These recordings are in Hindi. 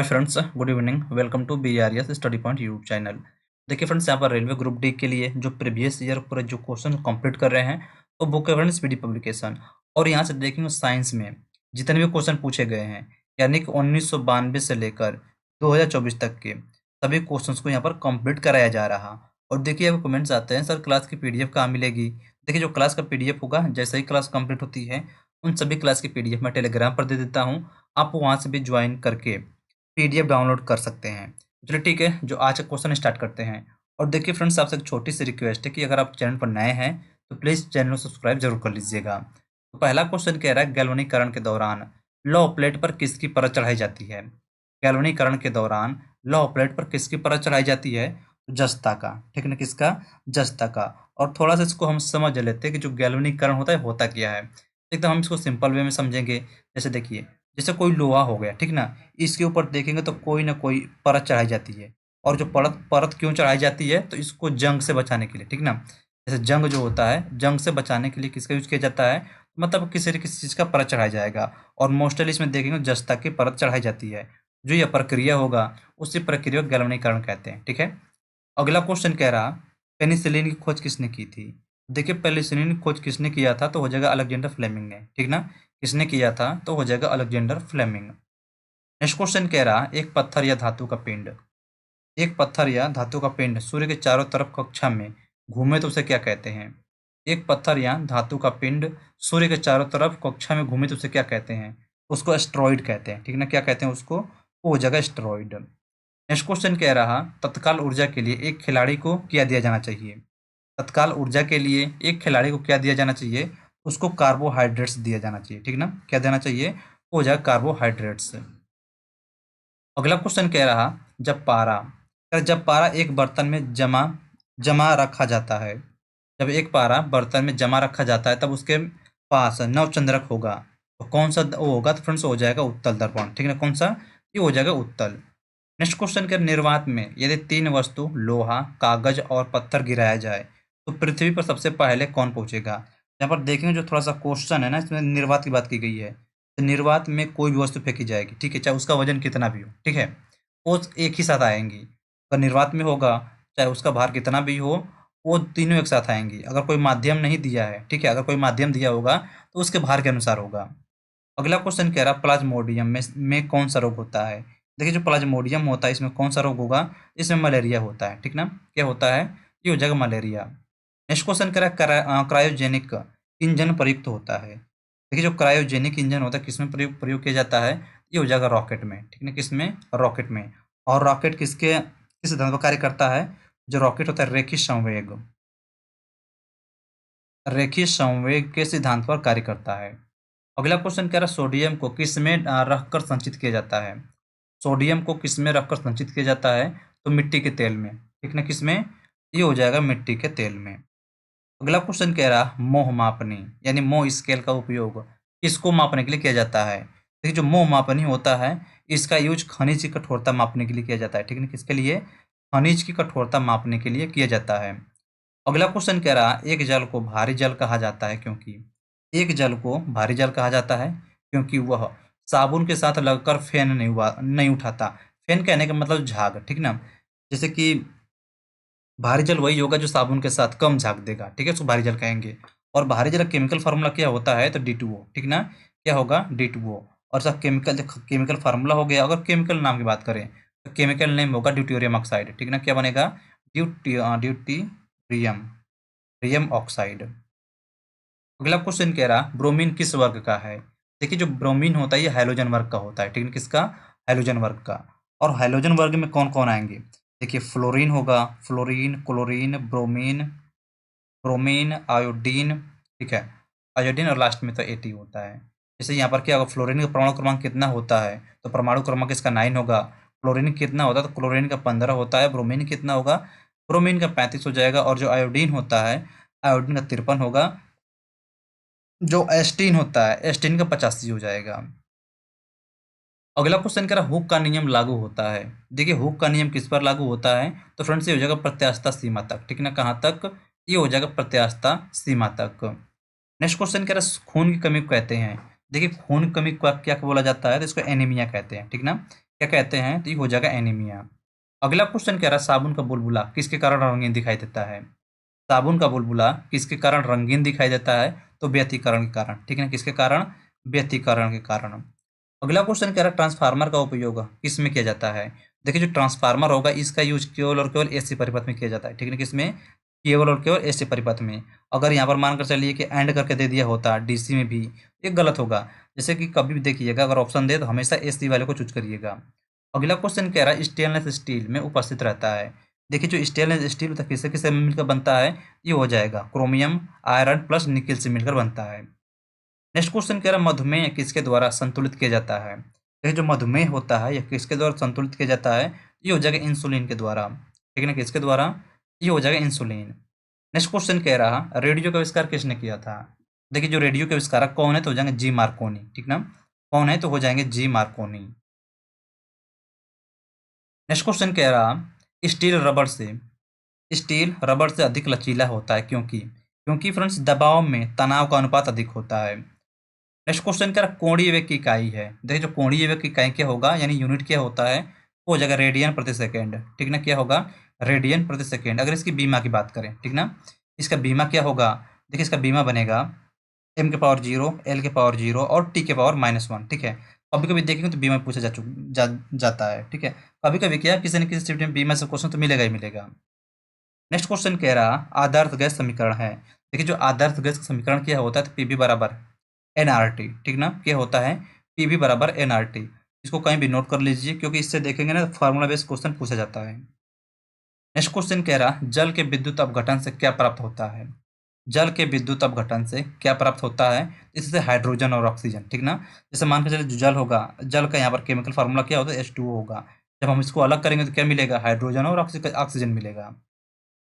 Hi friends, good evening. Welcome to BRS study point YouTube channel. देखिए फ्रेंड्स, यहाँ पर रेलवे ग्रुप डी के लिए जो प्रीवियस ईयर पूरे जो क्वेश्चन कंप्लीट कर रहे हैं, तो बुक है फ्रेंड्स पीडी पब्लिकेशन। और यहाँ से देखेंगे साइंस में जितने भी क्वेश्चन पूछे गए हैं, यानी कि 1992 से लेकर 2024 तक के सभी क्वेश्चंस को यहाँ पर कंप्लीट कराया जा रहा। और देखिए अब कमेंट्स आते हैं, सर क्लास की PDF कहाँ मिलेगी। देखिए जो क्लास का PDF होगा, जैसे ही क्लास कंप्लीट होती है उन सभी क्लास की PDF मैं टेलीग्राम पर दे देता हूँ। आप वहाँ से भी ज्वाइन करके PDF डाउनलोड कर सकते हैं। चलिए ठीक है, जो आज का क्वेश्चन स्टार्ट करते हैं। और देखिए फ्रेंड्स, आपसे एक छोटी सी रिक्वेस्ट है कि अगर आप चैनल पर नए हैं तो प्लीज़ चैनल को सब्सक्राइब जरूर कर लीजिएगा। तो पहला क्वेश्चन कह रहा है, गैल्वेनीकरण के दौरान लौह प्लेट पर किसकी परत चढ़ाई जाती है। गैल्वेनीकरण के दौरान लौह प्लेट पर किसकी परत चढ़ाई जाती है, तो जस्ता का। ठीक है ना, किसका, जस्ता का। और थोड़ा सा इसको हम समझ लेते हैं कि जो गैल्वेनीकरण होता है होता क्या है। एकदम हम इसको सिंपल वे में समझेंगे। जैसे देखिए, जैसे कोई लोहा हो गया, ठीक ना, इसके ऊपर देखेंगे तो कोई ना कोई परत चढ़ाई जाती है। और जो परत परत क्यों चढ़ाई जाती है, तो इसको जंग से बचाने के लिए, ठीक ना। जैसे जंग जो होता है, जंग से बचाने के लिए किसका यूज किया जाता है, मतलब किसी न किसी चीज़ का परत चढ़ाया जाएगा। और मोस्टली इसमें देखेंगे जस्ता की परत चढ़ाई जाती है। जो यह प्रक्रिया होगा उसी प्रक्रिया को गैल्वेनीकरण कहते हैं। ठीक है। अगला क्वेश्चन कह रहा, पेनिसिलिन की खोज किसने की थी। देखिए पेनिसिलिन की खोज किसने किया था, तो हो जाएगा अलेक्जेंडर फ्लेमिंग ने। ठीक ना, किसने किया था, तो हो जाएगा अलेक्जेंडर फ्लेमिंग। नेक्स्ट क्वेश्चन कह रहा, एक पत्थर या धातु का पिंड, एक पत्थर या धातु का पिंड सूर्य के चारों तरफ कक्षा में घूमे तो उसे क्या कहते हैं। एक पत्थर या धातु का पिंड सूर्य के चारों तरफ कक्षा में घूमे तो उसे क्या कहते हैं, उसको एस्ट्रॉइड कहते हैं। ठीक ना, क्या कहते हैं उसको, वो हो जाएगा एस्ट्रॉइड। नेक्स्ट क्वेश्चन कह रहा, तत्काल ऊर्जा के लिए एक खिलाड़ी को क्या दिया जाना चाहिए। तत्काल ऊर्जा के लिए एक खिलाड़ी को क्या दिया जाना चाहिए, उसको कार्बोहाइड्रेट्स दिया जाना चाहिए। ठीक ना, क्या देना चाहिए, वो हो जाएगा कार्बोहाइड्रेट्स। अगला क्वेश्चन कह रहा, जब पारा, जब पारा एक बर्तन में जमा जमा रखा जाता है, जब एक पारा बर्तन में जमा रखा जाता है तब उसके पास नवचंद्रक होगा, तो कौन सा वो होगा, तो फ्रेंड्स हो जाएगा उत्तल दर्पण। ठीक है ना, कौन सा, ये हो जाएगा उत्तल। नेक्स्ट क्वेश्चन के, निर्वात में यदि तीन वस्तु लोहा, कागज और पत्थर गिराया जाए तो पृथ्वी पर सबसे पहले कौन पहुंचेगा। यहाँ पर देखेंगे जो थोड़ा सा क्वेश्चन है ना, इसमें निर्वात की बात की गई है। तो निर्वात में कोई भी वस्तु फेंकी जाएगी, ठीक है, चाहे उसका वजन कितना भी हो, ठीक है, वो एक ही साथ आएंगी। अगर निर्वात में होगा, चाहे उसका भार कितना भी हो, वो तीनों एक साथ आएंगी। अगर कोई माध्यम नहीं दिया है, ठीक है, अगर कोई माध्यम दिया होगा तो उसके भार के अनुसार होगा। अगला क्वेश्चन कह रहा, प्लाज्मोडियम में कौन सा रोग होता है। देखिए जो प्लाज्मोडियम होता है इसमें कौन सा रोग होगा, इसमें मलेरिया होता है। ठीक ना, क्या होता है, ये हो जाएगा मलेरिया। नेक्स्ट क्वेश्चन कह रहा है, क्रायोजेनिक इंजन प्रयुक्त होता है। देखिए जो क्रायोजेनिक इंजन होता है किसमें प्रयोग प्रयोग किया जाता है, ये हो जाएगा रॉकेट में। ठीक है, किसमें, रॉकेट में। और रॉकेट किस सिद्धांत पर कार्य करता है, जो रॉकेट होता है रेखीय संवेग, रेखीय संवेग के सिद्धांत पर कार्य करता है। अगला क्वेश्चन कह रहा है, सोडियम को किस में रखकर संचित किया जाता है। सोडियम को किस में रखकर संचित किया जाता है, तो मिट्टी के तेल में। ठीक ना, किस में, ये हो जाएगा मिट्टी के तेल में। अगला क्वेश्चन कह रहा, मोह मापनी यानी मोह स्केल का उपयोग किसको मापने के लिए किया जाता है। देखिए जो मोह मापनी होता है इसका यूज खनिज की कठोरता मापने के लिए किया जाता है। ठीक है, किसके लिए, खनिज की कठोरता मापने के लिए किया जाता है। अगला क्वेश्चन कह रहा, एक जल को भारी जल कहा जाता है क्योंकि, एक जल को भारी जल कहा जाता है क्योंकि वह साबुन के साथ लगकर फेन नहीं उठाता। फेन कहने का मतलब झाग, ठीक ना। जैसे कि भारी जल वही होगा जो साबुन के साथ कम झाग देगा, ठीक है, उसको भारी जल कहेंगे। और भारी जल का केमिकल फार्मूला क्या होता है, तो D2O। ठीक ना, क्या होगा, D2O। और सब केमिकल केमिकल फार्मूला हो गया। अगर केमिकल नाम की बात करें तो केमिकल नेम होगा ड्यूटेरियम ऑक्साइड। ठीक ना, क्या बनेगा, ड्यूटीरियम रियम ऑक्साइड। अगला क्वेश्चन कह रहा, ब्रोमीन किस वर्ग का है। देखिए जो ब्रोमीन होता है ये हैलोजन वर्ग का होता है। ठीक है, किसका, हैलोजन वर्ग का। और हैलोजन वर्ग में कौन कौन आएंगे, देखिए फ्लोरीन होगा, fluorine, chlorine, bromine, bromine, iodine. ठीक है, आयोडीन, और लास्ट में तो एटी होता है। जैसे यहाँ पर क्या होगा, फ्लोरीन का परमाणु क्रमांक कितना होता है, तो परमाणु क्रमांक इसका 9 होगा। क्लोरीन कितना होता है, तो क्लोरीन का 15 होता है। ब्रोमीन कितना होगा, ब्रोमीन का 35 हो जाएगा। और जो आयोडीन होता है, आयोडीन का 53 होगा। जो एस्टीन होता है, एस्टीन का 85 हो जाएगा। अगला क्वेश्चन कह रहा, हुक का नियम लागू होता है। देखिए हुक का नियम किस पर लागू होता है, तो फ्रेंड्स ये हो जाएगा प्रत्यास्थता सीमा तक। ठीक है ना, कहाँ तक, ये हो जाएगा प्रत्यास्थता सीमा तक। नेक्स्ट क्वेश्चन कह रहा है, खून की कमी को कहते हैं। देखिए खून की कमी को क्या बोला जाता है, तो इसको एनीमिया कहते हैं। ठीक ना, क्या कहते हैं, तो ये हो जाएगा एनीमिया। अगला क्वेश्चन कह रहा है साबुन का बुलबुला किसके कारण रंगीन दिखाई देता है। साबुन का बुलबुला किसके कारण रंगीन दिखाई देता है, तो व्यतिकरण के कारण, ठीक है ना, किसके कारण, व्यतिकरण के कारण। अगला क्वेश्चन कह रहा है ट्रांसफार्मर का उपयोग किस में किया जाता है। देखिए जो ट्रांसफार्मर होगा इसका यूज केवल और केवल एसी परिपथ में किया जाता है, ठीक है ना, किसमें, केवल और केवल एसी परिपथ में। अगर यहाँ पर मानकर चलिए कि एंड करके दे दिया होता डीसी में भी, ये गलत होगा। जैसे कि कभी भी देखिएगा अगर ऑप्शन दे तो हमेशा एसी वाले को चूज करिएगा। अगला क्वेश्चन कह रहा है स्टेनलेस स्टील में उपस्थित रहता है। देखिए जो स्टेनलेस स्टील होता है किससे किससे मिलकर बनता है, ये हो जाएगा क्रोमियम आयरन प्लस निकेल से मिलकर बनता है। नेक्स्ट क्वेश्चन कह रहा है मधुमेह किसके द्वारा संतुलित किया जाता है। देखिए जो मधुमेह होता है यह किसके द्वारा संतुलित किया जाता है, ये हो जाएगा इंसुलिन के द्वारा, ठीक है ना, किसके द्वारा, ये हो जाएगा इंसुलिन। नेक्स्ट क्वेश्चन कह रहा रेडियो का आविष्कार किसने किया था। देखिए जो रेडियो के आविष्कारक कौन है, तो हो जाएंगे जी मार्कोनी, ठीक ना, कौन है, तो हो जाएंगे जी मार्कोनी। नेक्स्ट क्वेश्चन कह रहा स्टील रबर से अधिक लचीला होता है क्योंकि, फ्रेंड्स दबाव में तनाव का अनुपात अधिक होता है। नेक्स्ट क्वेश्चन क्या, कोणीय वेग की इकाई है। देखिए जो कोणीय वेग की इकाई क्या होगा, यानी यूनिट क्या होता है, वो हो जाएगा रेडियन प्रति सेकेंड, ठीक ना, क्या होगा, रेडियन प्रति सेकेंड। अगर इसकी बीमा की बात करें, ठीक ना, इसका बीमा क्या होगा, देखिए इसका बीमा बनेगा एम के पावर 0, एल के पावर 0 और टी के पावर -1, ठीक है। कभी कभी देखेंगे तो बीमा पूछा जाता है, ठीक है। कभी कभी क्या किसी न किसी स्टेट में बीमा से क्वेश्चन तो मिलेगा ही मिलेगा। नेक्स्ट क्वेश्चन कह रहा आदर्श गैस समीकरण है। देखिए जो आदर्श गैस का समीकरण क्या होता है, तो पीबी बराबर एनआरटी, ठीक ना, क्या होता है, पीबी बराबर एनआरटी। इसको कहीं भी नोट कर लीजिए क्योंकि इससे देखेंगे ना फार्मूला बेस्ड क्वेश्चन पूछा जाता है। नेक्स्ट क्वेश्चन कह रहा जल के विद्युत अपघटन से क्या प्राप्त होता है। जल के विद्युत अपघटन से क्या प्राप्त होता है, इससे हाइड्रोजन और ऑक्सीजन, ठीक ना। जैसे मान के चलिए जो जल होगा, जल का यहाँ पर केमिकल फार्मूला क्या होता है, H2O होगा। जब हम इसको अलग करेंगे तो क्या मिलेगा, हाइड्रोजन और ऑक्सीजन मिलेगा।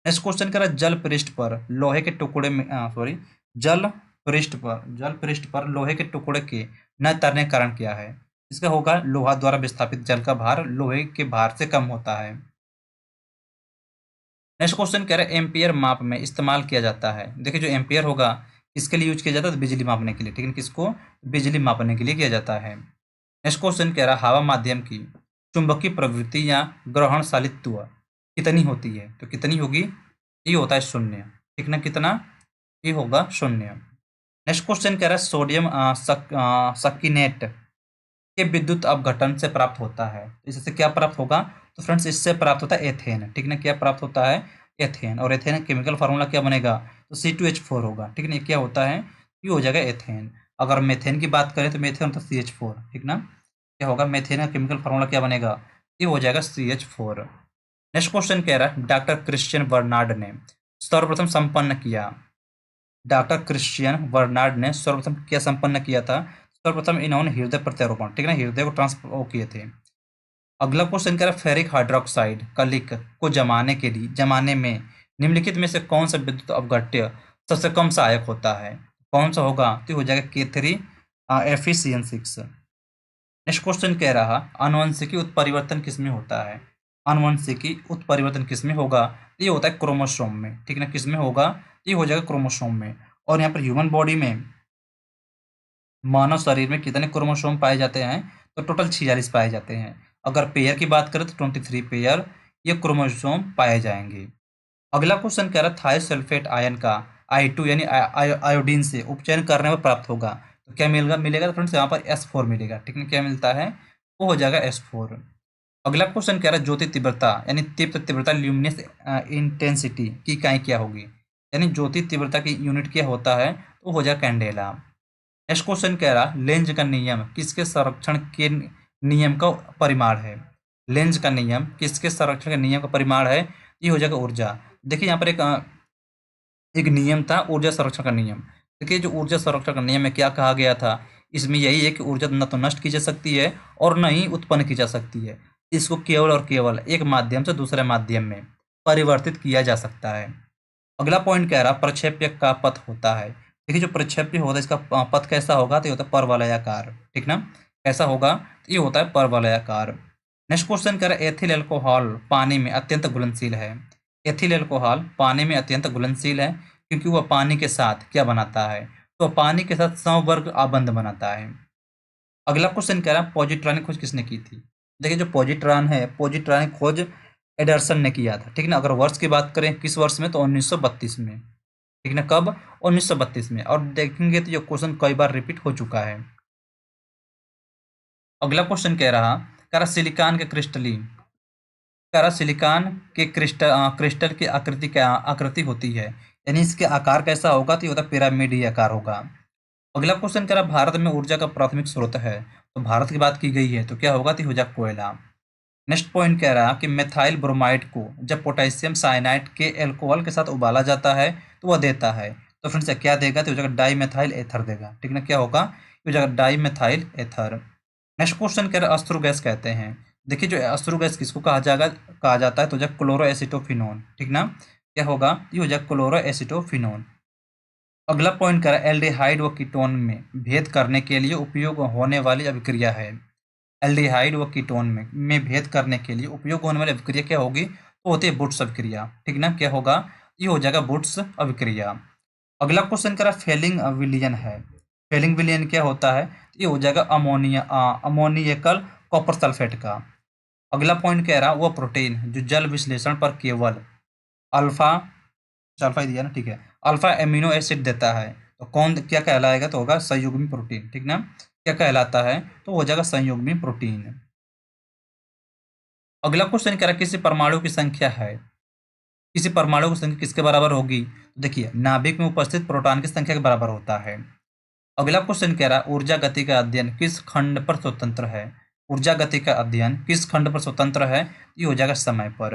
नेक्स्ट क्वेश्चन कह रहा है जल पृष्ठ पर लोहे के टुकड़े में सॉरी जल पृष्ठ पर लोहे के टुकड़े के न तैरने का कारण क्या है। इसका होगा लोहा द्वारा विस्थापित जल का भार लोहे के भार से कम होता है। नेक्स्ट क्वेश्चन कह रहा है एम्पियर माप में इस्तेमाल किया जाता है। देखिए जो एम्पियर होगा इसके लिए यूज किया जाता है, तो बिजली मापने के लिए, ठीक है, किसको, बिजली मापने के लिए किया जाता है। नेक्स्ट क्वेश्चन कह रहा है हवा माध्यम की चुंबकीय प्रवृत्ति या ग्रहणशालित्व कितनी होती है, तो कितनी होगी, ये होता है 0, ठीक ना, कितना, ये होगा 0। नेक्स्ट क्वेश्चन कह रहा है सोडियम सकिनेट के विद्युत अपघटन से प्राप्त होता है। इससे क्या प्राप्त होगा, तो फ्रेंड्स इससे प्राप्त होता है एथेन, ठीक ना, क्या प्राप्त होता है, एथेन। और एथेन केमिकल फार्मूला क्या बनेगा, तो C2H4 होगा, ठीक ना, क्या होता है, ये हो जाएगा एथेन। अगर मेथेन की बात करें तो मेथेन होता है CH4, ठीक ना, क्या होगा, मेथेन का केमिकल फार्मूला क्या बनेगा, ये हो जाएगा CH4। नेक्स्ट क्वेश्चन कह रहा है डॉक्टर क्रिश्चियन बर्नार्ड ने सर्वप्रथम संपन्न किया। डॉक्टर क्रिश्चियन बर्नार्ड ने सर्वप्रथम क्या संपन्न किया था, सर्वप्रथम इन्होंने हृदय प्रत्यारोपण, ठीक है ना, हृदय को ट्रांसफर किए थे। अगला क्वेश्चन कह रहा है फेरिक हाइड्रोक्साइड कलिक को जमाने में निम्नलिखित में से कौन सा विद्युत अपघट्य सबसे कम सहायक होता है, कौन सा होगा, तो ये हो जाएगा K3 Fe6। नेक्स्ट क्वेश्चन कह रहा आनुवंशिकी उत्परिवर्तन किसमें होता है। आनुवंशिकी उत्परिवर्तन किसमें होगा, ये होता है क्रोमोसोम में, ठीक ना, किसमें होगा, ये हो जाएगा क्रोमोसोम में। और यहाँ पर ह्यूमन बॉडी में, मानव शरीर में कितने क्रोमोसोम पाए जाते हैं, तो टोटल 46 पाए जाते हैं। अगर पेयर की बात करें तो 23 पेयर ये क्रोमोसोम पाए जाएंगे। अगला क्वेश्चन कह रहा है थायोसल्फेट आयन का I2 यानी आयोडीन से उपचयन करने में प्राप्त होगा, तो क्या मिलेगा तो फ्रेंड्स यहाँ पर S4 मिलेगा, ठीक है, क्या मिलता है, वो हो जाएगा S4। अगला क्वेश्चन कह रहा है ज्योति तीव्रता यानी तीव्रता ल्यूमिनस इंटेंसिटी की इकाई क्या होगी, यानी ज्योति तीव्रता की यूनिट क्या होता है, तो हो जाएगा कैंडेला। नेक्स्ट क्वेश्चन कह रहा लेंज का नियम किसके संरक्षण के नियम का परिमाण है। लेंज का नियम किसके संरक्षण के नियम का परिमाण है, ये हो जाएगा ऊर्जा। देखिए यहाँ पर एक नियम था ऊर्जा संरक्षण का नियम। देखिए जो ऊर्जा संरक्षण का नियम में क्या कहा गया था, इसमें यही है कि ऊर्जा न तो नष्ट की जा सकती है और न ही उत्पन्न की जा सकती है। इसको केवल और केवल एक माध्यम से दूसरे माध्यम में परिवर्तित किया जा सकता है। अगला पॉइंट कह रहा प्रक्षेप्य का पथ होता है। देखिए जो प्रक्षेप्य होता है इसका पथ कैसा होगा, तो ये होता है परवलयाकार, ठीक ना, कैसा होगा, तो ये होता है परवलयाकार। नेक्स्ट क्वेश्चन कह रहा है एथिल अल्कोहल पानी में अत्यंत घुलनशील है। एथिल अल्कोहल पानी में अत्यंत घुलनशील है क्योंकि वह पानी के साथ क्या बनाता है, तो पानी के साथ समवर्ग आबंध बनाता है। अगला क्वेश्चन कह रहा है पॉजिट्रॉन की खोज किसने की थी। देखिए जो पॉजिट्रॉन है, पॉजिट्रॉन की खोज एडरसन ने किया था, ठीक ना। अगर वर्ष की बात करें किस वर्ष में, तो 1932 में, ठीक ना। कब? 1932 में। और देखेंगे तो ये क्वेश्चन कई बार रिपीट हो चुका है। अगला क्वेश्चन कह रहा सिलिकॉन के क्रिस्टली कह रहा सिलिकॉन के क्रिस्टल की आकृति क्या आकृति होती है, यानी इसके आकार कैसा होगा, तो ये होता है पिरामिडी आकार होगा। अगला क्वेश्चन कह रहा भारत में ऊर्जा का प्राथमिक स्रोत है, तो भारत की बात की गई है तो क्या होगा, तो हो जाएगा कोयला। नेक्स्ट पॉइंट कह रहा कि मेथाइल ब्रोमाइड को जब पोटेशियम साइनाइड के अल्कोहल के साथ उबाला जाता है तो वह देता है, तो फ्रेंड्स क्या देगा, तो हो जाएगा डाई मेथाइल एथर देगा, ठीक ना। क्या होगा, हो जाएगा डाई मेथाइल एथर। नेक्स्ट क्वेश्चन कह रहा है अश्रु गैस कहते हैं। देखिए जो अश्रु गैस किसको कहा जाता है, तो हो जाएगा क्लोरो एसिटोफिनोन, ठीक ना। क्या होगा, ये हो जाएगा क्लोरो एसिटोफिनोन। अगला पॉइंट कह रहा है एल्डिहाइड व कीटोन में भेद करने के लिए उपयोग होने वाली अभिक्रिया है। एल्डिहाइड व कीटोन में भेद करने के लिए उपयोग होने वाली अभिक्रिया क्या होगी, तो होती है बुट्स अभिक्रिया, ठीक ना। क्या होगा, ये हो जाएगा बुट्स अभिक्रिया। अगला क्वेश्चन कह रहा फेलिंग विलियन है। फेलिंग विलियन क्या होता है, तो ये हो जाएगा अमोनियकल कॉपर सल्फेट का। अगला पॉइंट कह रहा वह प्रोटीन जो जल विश्लेषण पर केवल अल्फा अल्फा ही दिया ना, ठीक है, अल्फा एमिनो एसिड देता है, तो कौन क्या कहलाएगा, तो होगा संयुग्मी प्रोटीन, ठीक ना। क्या कहलाता है, तो हो जाएगा संयुग्मी प्रोटीन। अगला क्वेश्चन कह रहा किसी परमाणु की संख्या है, किसी परमाणु की संख्या किसके बराबर होगी, तो देखिए नाभिक में उपस्थित प्रोटॉन की संख्या के बराबर होता है। अगला क्वेश्चन कह रहा ऊर्जा गति का अध्ययन किस खंड पर स्वतंत्र है। ऊर्जा गति का अध्ययन किस खंड पर स्वतंत्र है, ये हो जाएगा समय पर।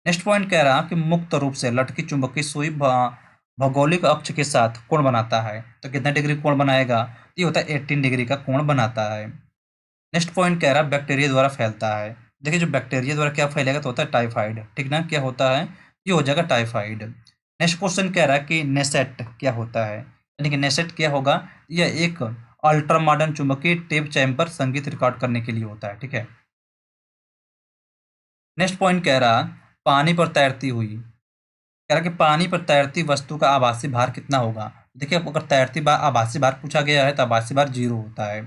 नेक्स्ट पॉइंट कह रहा कि मुक्त रूप से लटकी चुंबकीय सुई भौगोलिक अक्ष के साथ कोण बनाता है, तो कितना डिग्री कोण बनाएगा, ये होता है 18 डिग्री का कोण बनाता है। नेक्स्ट पॉइंट कह रहा बैक्टीरिया द्वारा फैलता है। देखिए जो बैक्टीरिया द्वारा क्या फैलेगा, तो होता है टाइफाइड, ठीक ना। क्या होता है, ये हो जाएगा टाइफाइड। नेक्स्ट क्वेश्चन कह रहा है कि नेसेट क्या होता है, यानी कि नेसेट क्या होगा, यह एक अल्ट्रा मॉडर्न चुंबकीय टेप चैम्बर संगीत रिकॉर्ड करने के लिए होता है, ठीक है। नेक्स्ट पॉइंट कह रहा पानी पर तैरती हुई, कह रहा कि पानी पर तैरती वस्तु का आभासी भार कितना होगा। देखिए अगर तैरती बार आभासी भार पूछा गया है तो आभासी भार 0 होता है।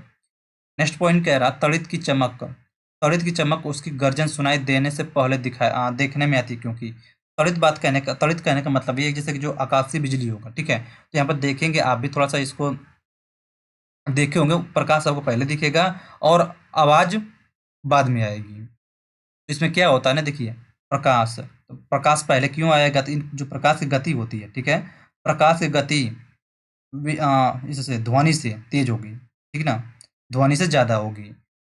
नेक्स्ट पॉइंट कह रहा तड़ित की चमक उसकी गर्जन सुनाई देने से पहले देखने में आती, क्योंकि तड़ित कहने का मतलब ये है जैसे कि जो आकाशीय बिजली होगा, ठीक है। तो यहाँ पर देखेंगे आप भी थोड़ा सा इसको देखे होंगे, प्रकाश आपको पहले दिखेगा और आवाज बाद में आएगी। तो इसमें क्या होता है ना, देखिए प्रकाश, तो प्रकाश पहले क्यों आएगा, तो जो प्रकाश की गति होती है, ठीक है, प्रकाश की गति इससे ध्वनि से तेज होगी, ठीक ना, ध्वनि से ज्यादा होगी।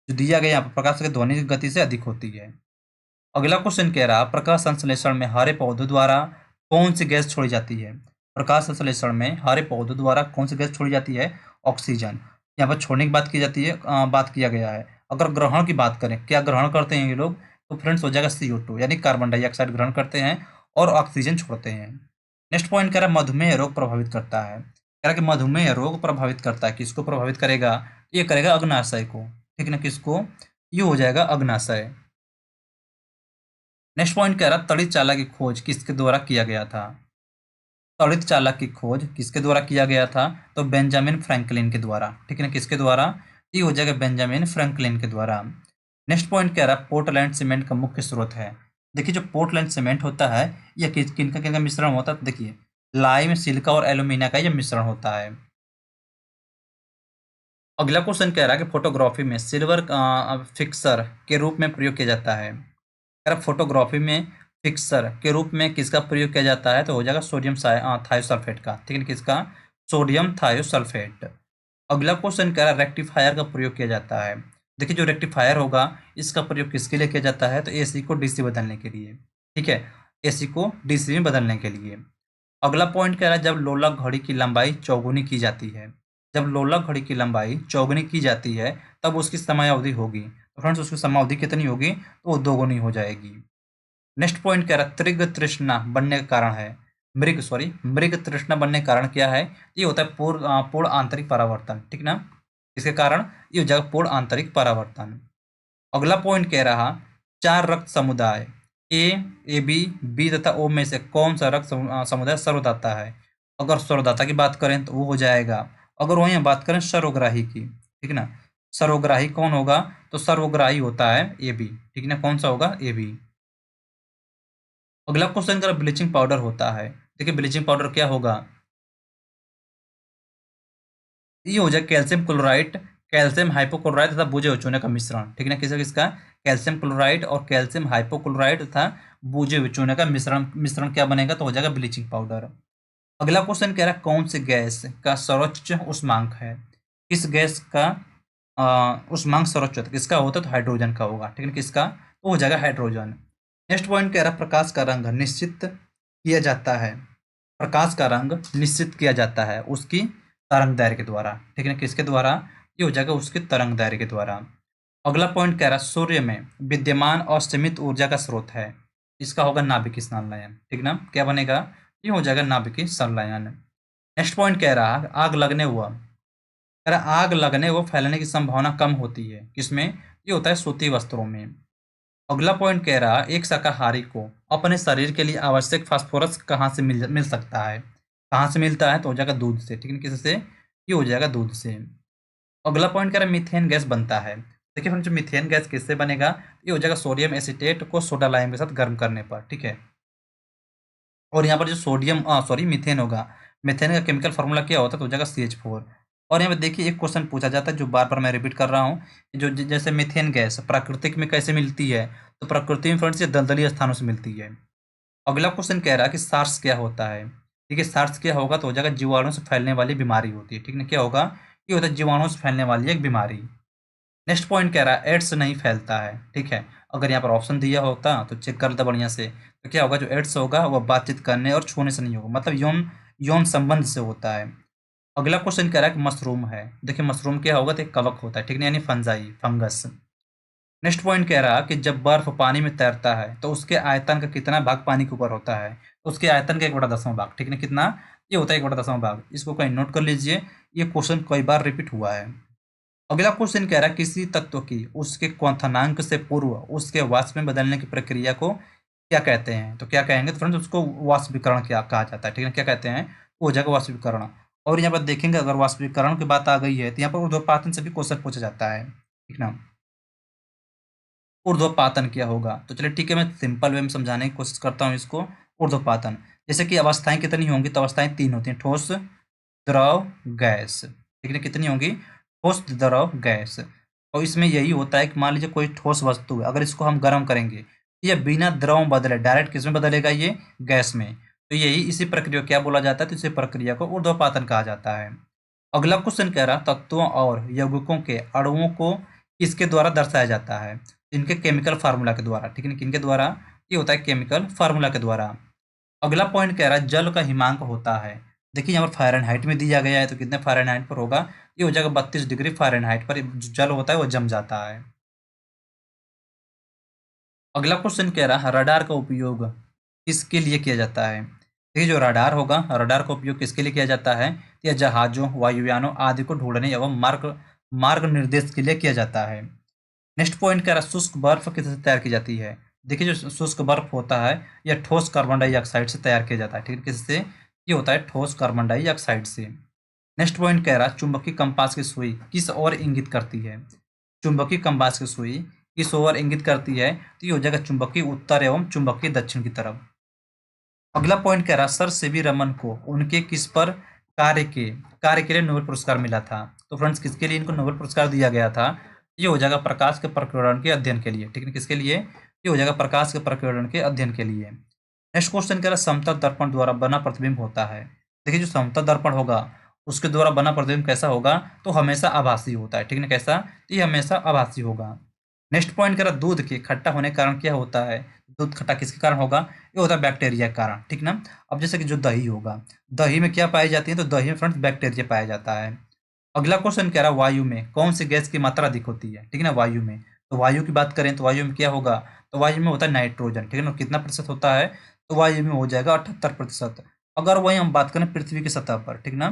जो दिया गया यहाँ पर प्रकाश की ध्वनि की गति से अधिक होती है। अगला क्वेश्चन कह रहा प्रकाश संश्लेषण में हरे पौधों द्वारा कौन सी गैस छोड़ी जाती है। प्रकाश संश्लेषण में हरे पौधों द्वारा कौन सी गैस छोड़ी जाती है, ऑक्सीजन। यहाँ पर छोड़ने की बात की जाती है, बात किया गया है। अगर ग्रहण की बात करें, क्या ग्रहण करते हैं ये लोग, तो फ्रेंड्स हो जाएगा CO2, यानी कार्बन डाइऑक्साइड ग्रहण करते हैं और ऑक्सीजन छोड़ते हैं। नेक्स्ट पॉइंट कह रहा है मधुमेह रोग प्रभावित करता है। कह रहा कि मधुमेह रोग प्रभावित करता है, किसको प्रभावित करेगा, ये करेगा अग्नाशय को, ठीक ना, किसको, ये हो जाएगा अग्नाशय। नेक्स्ट पॉइंट कह रहा तड़ित चालक की खोज किसके द्वारा किया गया था। तड़ित चालक की खोज किसके द्वारा किया गया था, तो बेंजामिन फ्रैंकलिन के द्वारा, ठीक है ना, किसके द्वारा, ये हो जाएगा बेंजामिन फ्रैंकलिन के द्वारा। नेक्स्ट पॉइंट कह रहा है पोर्टलैंड सीमेंट का मुख्य स्रोत है। देखिए जो पोर्टलैंड सीमेंट होता है यह किनका किनका मिश्रण होता है, देखिए लाइम, सिलिका और एल्यूमिनिया का यह मिश्रण होता है। अगला क्वेश्चन कह रहा है कि फोटोग्राफी में सिल्वर फिक्सर के रूप में प्रयोग किया जाता है। अगर फोटोग्राफी में फिक्सर के रूप में किसका प्रयोग किया जाता है, तो हो जाएगा सोडियम थायोसल्फेट का, ठीक है, किसका, सोडियम थायोसल्फेट। अगला क्वेश्चन कह रहा है रेक्टिफायर का प्रयोग किया जाता है। देखिए जो रेक्टिफायर होगा इसका प्रयोग किसके लिए किया जाता है, तो AC को DC बदलने के लिए, ठीक है, AC को DC में बदलने के लिए। अगला पॉइंट कह रहा है जब लोलक घड़ी की लंबाई चौगुनी की जाती है, जब लोलक घड़ी की लंबाई चौगुनी की जाती है तब उसकी समयावधि होगी, तो फ्रेंड्स उसकी समयावधि कितनी होगी, तो वो दोगुनी हो जाएगी। नेक्स्ट पॉइंट कह रहा है त्रिग तृष्णा बनने का कारण है, मृग तृष्णा बनने का कारण क्या है, ये होता है पूर्ण आंतरिक परावर्तन, ठीक ना, इसके कारण ये हो जाएगा पूर्ण आंतरिक परावर्तन। अगला पॉइंट कह रहा 4 रक्त समुदाय A B तथा O में से कौन सा रक्त समुदाय सर्वदाता है। अगर सर्वदाता की बात करें तो वो हो जाएगा, अगर वहीं बात करें सर्वग्राही की, ठीक ना, सर्वग्राही कौन होगा? तो सर्वग्राही होता है AB, ठीक ना, कौन सा होगा? AB। अगला क्वेश्चन का ब्लीचिंग पाउडर होता है। देखिए ब्लीचिंग पाउडर क्या होगा? ये हो जाए कैल्शियम क्लोराइड, कैल्शियम हाइपोक्लोराइड तथा बूझे हुए चूने का मिश्रण, ठीक है ना, किसका किसका? कैल्शियम क्लोराइड और कैल्शियम हाइपोक्लोराइड तथा बूझे हुए चूने का मिश्रण मिश्रण क्या बनेगा? तो हो जाएगा ब्लीचिंग पाउडर। अगला क्वेश्चन कह रहा है कौन सी गैस का सर्वोच्च उष्मांक है? किस गैस का उष्मांक सर्वोच्च होता है? किसका होता है? तो हाइड्रोजन का होगा, ठीक है, किसका? तो हो जाएगा हाइड्रोजन। नेक्स्ट पॉइंट कह रहा है प्रकाश का रंग निश्चित किया जाता है। प्रकाश का रंग निश्चित किया जाता है उसकी तरंग दैर्घ्य के द्वारा, ठीक है, किसके द्वारा? ये हो जाएगा उसके तरंग दैर्घ्य के द्वारा। अगला पॉइंट कह रहा है सूर्य में विद्यमान और सीमित ऊर्जा का स्रोत है। इसका होगा नाभिकीय संलयन, ठीक ना, क्या बनेगा? ये हो जाएगा नाभिकीय संलयन। नेक्स्ट पॉइंट कह रहा है आग लगने व कह रहा आग लगने व फैलने की संभावना कम होती है किसमें? ये होता है सूती वस्त्रों में। अगला पॉइंट कह रहा एक शाकाहारी को अपने शरीर के लिए आवश्यक फास्फोरस कहाँ से मिल मिल सकता है? कहाँ से मिलता है? तो हो जाएगा दूध से, ठीक है, किससे? ये हो जाएगा दूध से। अगला पॉइंट कह रहा है मीथेन गैस बनता है। देखिए फ्रेंड्स मीथेन गैस किससे बनेगा? ये हो जाएगा सोडियम एसीटेट को सोडा लाइम के साथ गर्म करने पर, ठीक है। और यहाँ पर जो सोडियम सॉरी मीथेन होगा, मीथेन का केमिकल फार्मूला क्या होता है? तो हो जाएगा CH4। और यहाँ पर देखिए एक क्वेश्चन पूछा जाता है जो बार बार मैं रिपीट कर रहा हूँ, जो जैसे मीथेन गैस प्राकृतिक में कैसे मिलती है? तो प्रकृति में फ्रेंड्स ये दलदली स्थानों से मिलती है। अगला क्वेश्चन कह रहा है कि सार्स क्या होता है? ठीक है, सार्स क्या होगा? तो हो जाएगा जीवाणु से फैलने वाली बीमारी होती है, ठीक है, क्या होगा? ये होता है जीवाणु से फैलने वाली एक बीमारी। नेक्स्ट पॉइंट कह रहा है एड्स नहीं फैलता है, ठीक है। अगर यहाँ पर ऑप्शन दिया होता तो चेक कर लेता बढ़िया से, तो क्या होगा? जो एड्स होगा वह बातचीत करने और छूने से नहीं होगा, मतलब यौन यौन संबंध से होता है। अगला क्वेश्चन कह रहा है कि मशरूम है। देखिए मशरूम क्या होगा? तो एक कवक होता है, ठीक है, यानी फंजाई, फंगस। नेक्स्ट पॉइंट कह रहा कि जब बर्फ पानी में तैरता है तो उसके आयतन का कितना भाग पानी के ऊपर होता है? तो उसके आयतन का 1/10 भाग, ठीक है, कितना? ये होता है 1/10 भाग। इसको कहीं नोट कर लीजिए, ये क्वेश्चन कई बार रिपीट हुआ है। अगला क्वेश्चन कह रहा है किसी तत्व की उसके क्वथनांक से पूर्व उसके वाष्प में बदलने की प्रक्रिया को क्या कहते हैं? तो क्या कहेंगे? तो फ्रेंड्स उसको वाष्पीकरण क्या कहा जाता है, ठीक है, क्या कहते हैं? वो हो जाएगा वाष्पीकरण। और यहाँ पर देखेंगे अगर वाष्पीकरण की बात आ गई है तो यहाँ पर ऊर्ध्वपातन से भी क्वेश्चन पूछा जाता है, ठीक ना। ऊर्ध्वपातन क्या होगा? तो चलिए ठीक है, मैं सिंपल वे में समझाने की कोशिश करता हूँ इसको। ऊर्ध्वपातन जैसे कि अवस्थाएं कितनी होंगी? तो अवस्थाएं 3 होती हैं, ठोस, द्रव, गैस, ठीक है, कितनी होंगी? ठोस, द्रव, गैस। और इसमें यही होता है कि मान लीजिए कोई ठोस वस्तु है, अगर इसको हम गर्म करेंगे, ये बिना द्रव में बदले डायरेक्ट किस में बदलेगा? ये गैस में। तो यही इसी प्रक्रिया को क्या बोला जाता है? तो इसी प्रक्रिया को ऊर्ध्वपातन कहा जाता है। अगला क्वेश्चन कह रहा तत्वों और यौगिकों के अणुओं को किसके द्वारा दर्शाया जाता है? इनके केमिकल फार्मूला के द्वारा, ठीक है, किनके द्वारा? ये होता है केमिकल फार्मूला के द्वारा। अगला पॉइंट कह रहा है जल का हिमांक होता है। देखिए यहाँ पर फ़ारेनहाइट में दिया गया है, तो कितने फ़ारेनहाइट पर होगा? ये हो जाएगा 32 डिग्री फ़ारेनहाइट पर जो जल होता है वो जम जाता है। अगला क्वेश्चन कह रहा है रडार का उपयोग किसके लिए किया जाता है? देखिए जो रडार होगा, रडार का उपयोग किसके लिए किया जाता है? तो यह जहाजों, वायुयानों आदि को ढूंढने एवं मार्ग मार्ग निर्देश के लिए किया जाता है। नेक्स्ट पॉइंट कह रहा है शुष्क बर्फ किससे तैयार की जाती है? देखिए जो शुष्क बर्फ होता है यह ठोस कार्बन डाइऑक्साइड से तैयार किया जाता है, ठीक है, किससे? ये होता है ठोस कार्बन डाइऑक्साइड से। नेक्स्ट पॉइंट कह रहा है चुंबकीय कंपास की सुई किस ओर इंगित करती है? चुंबकीय कंपास की सुई किस ओर इंगित करती है? तो ये हो जाएगा चुंबकीय उत्तर एवं चुंबकीय दक्षिण की तरफ। अगला पॉइंट कह रहा है सर सीवी रमन को उनके किस पर कार्य के कार्य के लिए नोबेल पुरस्कार मिला था? तो फ्रेंड्स किसके लिए इनको नोबेल पुरस्कार दिया गया था? ये हो जाएगा प्रकाश के प्रकीर्णन के अध्ययन के लिए, ठीक है, किसके लिए? ये हो जाएगा प्रकाश के प्रकीर्णन के अध्ययन के लिए। नेक्स्ट क्वेश्चन कह रहा है समतल दर्पण द्वारा बना प्रतिबिंब होता है। देखिए जो समतल दर्पण होगा उसके द्वारा बना प्रतिबिंब कैसा होगा? तो हमेशा आभासी होता है, ठीक है, कैसा? तो ये हमेशा आभासी होगा। नेक्स्ट पॉइंट कह रहा है दूध के खट्टा होने के कारण क्या होता है? दूध खट्टा किसके कारण होगा? ये होता है बैक्टीरिया के कारण, ठीक ना। अब जैसे कि जो दही होगा, दही में क्या पाई जाती है? तो दही में फ्रेंड्स बैक्टीरिया पाया जाता है। अगला क्वेश्चन कह रहा है वायु में कौन सी गैस की मात्रा अधिक होती है? ठीक है ना, वायु में। तो वायु की बात करें तो वायु में क्या होगा? तो वायु में होता है नाइट्रोजन, ठीक है ना, कितना प्रतिशत होता है? तो वायु में हो जाएगा 78%। अगर वही हम बात करें पृथ्वी की सतह पर, ठीक ना,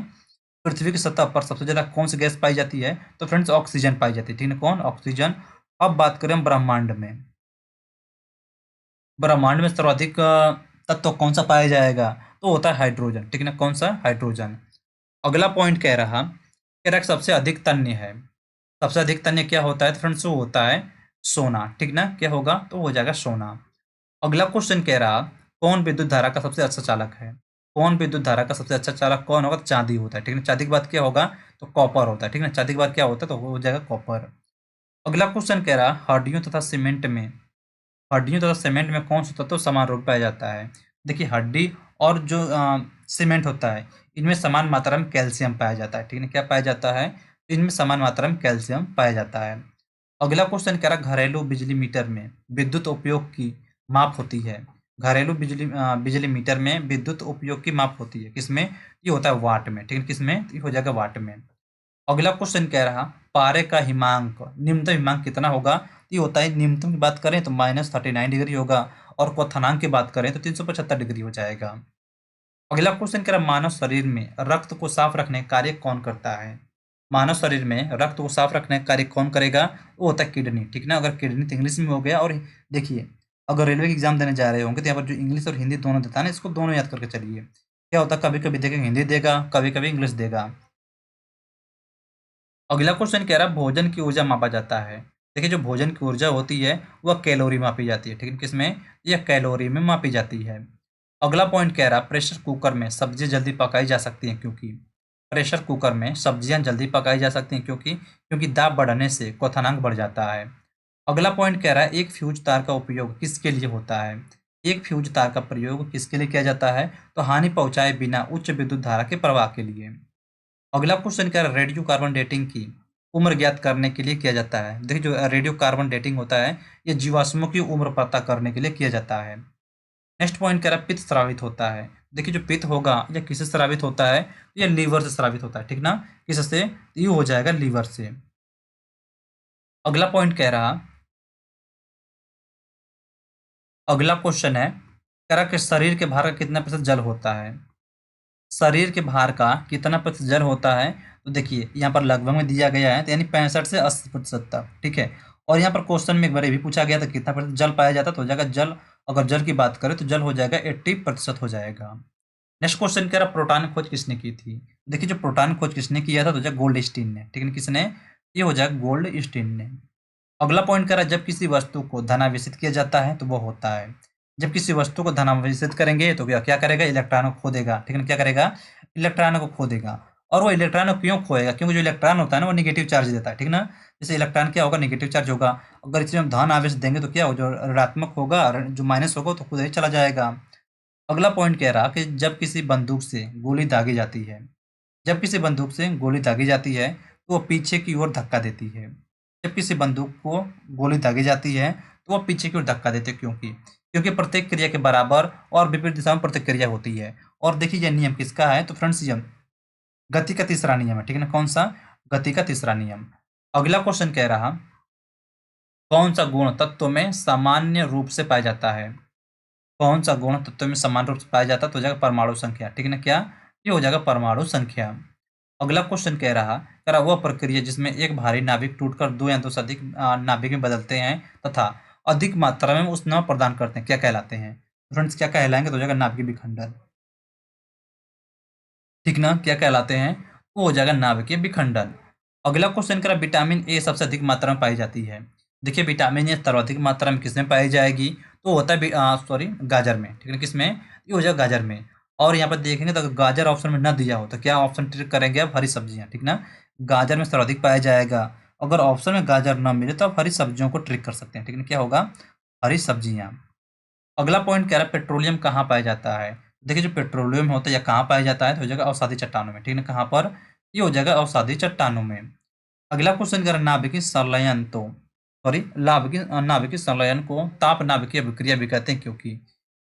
पृथ्वी की सतह पर सबसे ज्यादा कौन सी गैस पाई जाती है? तो फ्रेंड्स ऑक्सीजन पाई जाती है, ठीक है, कौन? ऑक्सीजन। अब बात करें हम ब्रह्मांड में, ब्रह्मांड में सर्वाधिक तत्व कौन सा पाया जाएगा? तो होता है हाइड्रोजन, ठीक है ना, कौन सा? हाइड्रोजन। अगला पॉइंट कह रहा कि सबसे अधिक तन्य है। सबसे अधिक तन्य क्या होता है? तो फ्रेंड्स वो होता है सोना, ठीक ना? क्या होगा? तो हो जाएगा सोना। अगला क्वेश्चन कह रहा, कौन विद्युत धारा का सबसे अच्छा चालक है? कौन विद्युत धारा का सबसे अच्छा चालक कौन होगा? तो चांदी होता है, ठीक है? चांदी के बाद क्या होगा? तो कॉपर होता है, ठीक है? चांदी के बाद क्या होता है? तो हो जाएगा कॉपर। अगला क्वेश्चन कह रहा, हड्डियों तथा सीमेंट में कौन सा तत्व समान रूप पाया जाता है? देखिए हड्डी और जो सीमेंट होता है, इनमें समान मात्रा में कैल्शियम पाया जाता है, ठीक है? क्या पाया जाता है? इनमें समान मात्रा में कैल्शियम पाया जाता है। अगला क्वेश्चन कह रहा, घरेलू बिजली मीटर में विद्युत उपयोग की माप होती है। घरेलू बिजली मीटर में विद्युत उपयोग की माप होती है किसमें? ये होता है वाट में, ठीक है? किसमें? ये हो जाएगा वाट में। अगला क्वेश्चन कह रहा, पारे का हिमांक, न्यूनतम हिमांक कितना होगा? ये होता है, न्यूनतम की बात करें तो -39 डिग्री होगा, और क्वथनांक की बात करें तो 375 डिग्री हो जाएगा। अगला क्वेश्चन कह रहा, मानव शरीर में रक्त को साफ रखने का कार्य कौन करता है? मानव शरीर में रक्त को साफ रखने का कार्य कौन करेगा? वो होता है किडनी, ठीक ना? अगर किडनी तो इंग्लिश में हो गया। और देखिए, अगर रेलवे की एग्जाम देने जा रहे होंगे तो यहाँ पर जो इंग्लिश और हिंदी दोनों देता है ना, इसको दोनों याद करके चलिए। क्या होता है, कभी कभी देखेंगे हिंदी देगा, कभी कभी इंग्लिश देगा। अगला क्वेश्चन कह रहा है, भोजन की ऊर्जा मापा जाता है। देखिए जो भोजन की ऊर्जा होती है वह कैलोरी मापी जाती है, ठीक है? किसमें? यह कैलोरी में मापी जाती है। अगला पॉइंट कह रहा, प्रेशर कुकर में सब्जी जल्दी पकाई जा सकती हैं क्योंकि, प्रेशर कुकर में सब्जियां जल्दी पकाई जा सकती हैं क्योंकि दाब बढ़ने से क्वथनांक बढ़ जाता है। अगला पॉइंट कह रहा है, एक फ्यूज तार का उपयोग किसके लिए होता है? एक फ्यूज तार का प्रयोग किसके लिए किया जाता है? तो हानि पहुंचाए बिना उच्च विद्युत धारा के प्रवाह के लिए। अगला क्वेश्चन क्या है, रेडियो कार्बन डेटिंग की उम्र ज्ञात करने के लिए किया जाता है। देखिए जो रेडियो कार्बन डेटिंग होता है, ये जीवाश्मों की उम्र पता करने के लिए किया जाता है। नेक्स्ट पॉइंट कह रहा है, पित्त स्रावित होता है। देखिए जो पित्त होगा यह किससे स्रावित होता है? यह लीवर से स्रावित होता है, ठीक ना? किससे? ये हो जाएगा लीवर से। अगला पॉइंट कह रहा, अगला क्वेश्चन है, कह रहा कि शरीर के भार का कितना प्रतिशत जल होता है? शरीर के भार का कितना प्रतिशत जल होता है? तो देखिए यहाँ पर लगभग में दिया गया है, तो यानी 65 से 80% तक, ठीक है? और यहाँ पर क्वेश्चन में एक बार ये भी पूछा गया था कितना प्रतिशत जल पाया जाता, तो हो जाएगा जल, अगर जल की बात करें तो जल हो जाएगा 80% हो जाएगा। नेक्स्ट क्वेश्चन कह रहा, प्रोटॉन खोज किसने की थी? देखिए जो प्रोटॉन खोज किसने किया था, तो हो जाएगा गोल्ड स्टीन ने, ठीक है? किसने? ये हो जाएगा गोल्ड स्टीन ने। अगला पॉइंट कह रहा है, जब किसी वस्तु को धनावेशित किया जाता है तो वो होता है, जब किसी वस्तु को धनावेशित करेंगे तो क्या करेगा? इलेक्ट्रॉनों को खो देगा, ठीक है? क्या करेगा? इलेक्ट्रॉनों को खो देगा। और वो इलेक्ट्रॉन को क्यों खोएगा? क्योंकि जो इलेक्ट्रॉन होता है ना, वो निगेटिव चार्ज देता है, ठीक ना? जैसे इलेक्ट्रॉन क्या होगा? निगेटिव चार्ज होगा। अगर इसमें हम धन आवेश देंगे तो क्या हो, जो ऋणात्मक होगा, जो माइनस होगा तो खुद ही चला जाएगा। अगला पॉइंट कह रहा कि जब किसी बंदूक से गोली दागी जाती है, जब किसी बंदूक से गोली दागी जाती है तो वो पीछे की ओर धक्का देती है। जब किसी बंदूक को गोली दागी जाती है तो वो पीछे की ओर धक्का देते हैं, क्योंकि प्रत्येक क्रिया के बराबर और विपरीत दिशा में प्रतिक्रिया होती है। और देखिए यह नियम किसका है? तो फ्रेंड्स ये गति का तीसरा नियम है, ठीक है ना? कौन सा? गति का तीसरा नियम। अगला क्वेश्चन कह रहा, कौन सा गुण तत्व में सामान्य रूप से पाया जाता है? कौन सा गुण तत्व में समान रूप से पाया जाता है? तो हो जाएगा परमाणु संख्या, ठीक है ना? क्या? ये हो जाएगा परमाणु संख्या। अगला क्वेश्चन कह रहा वह प्रक्रिया जिसमें एक भारी नाभिक टूटकर दो या दो से अधिक नाभिक में बदलते हैं तथा अधिक मात्रा में उष्मा प्रदान करते हैं, क्या कहलाते हैं? फ्रेंड्स क्या कहलाएंगे? तो हो जाएगा नाभिकीय विखंडन, ठीक ना? क्या कहलाते हैं? वो हो जाएगा नाभिकीय विखंडन। अगला क्वेश्चन कह रहा, विटामिन ए सबसे अधिक मात्रा में पाई जाती है। देखिए विटामिन ए सर्वाधिक मात्रा में किसमें पाई जाएगी? तो होता है सॉरी गाजर में, ठीक है? किसमें? ये हो जाएगा गाजर में। और यहाँ पर देखेंगे तो अगर गाजर ऑप्शन में न दिया हो तो क्या ऑप्शन ट्रिक करेंगे आप? हरी सब्जियां, ठीक ना? गाजर में सर्वाधिक पाया जाएगा। अगर ऑप्शन में गाजर न मिले तो आप हरी सब्जियों को ट्रिक कर सकते हैं, ठीक है? क्या होगा? हरी सब्जियां। अगला पॉइंट कह रहा है, पेट्रोलियम कहाँ पाया जाता है? देखिए जो पेट्रोलियम होता है या कहाँ पाया जाता है, तो हो जाएगा अवसादी चट्टानों में, ठीक है? कहाँ पर? ये हो जाएगा अवसादी चट्टानों में। अगला क्वेश्चन कह रहा है, नाभिकीय संलयन तो सॉरी नाभिकीय संलयन को ताप नाभिकीय अभिक्रिया भी कहते हैं,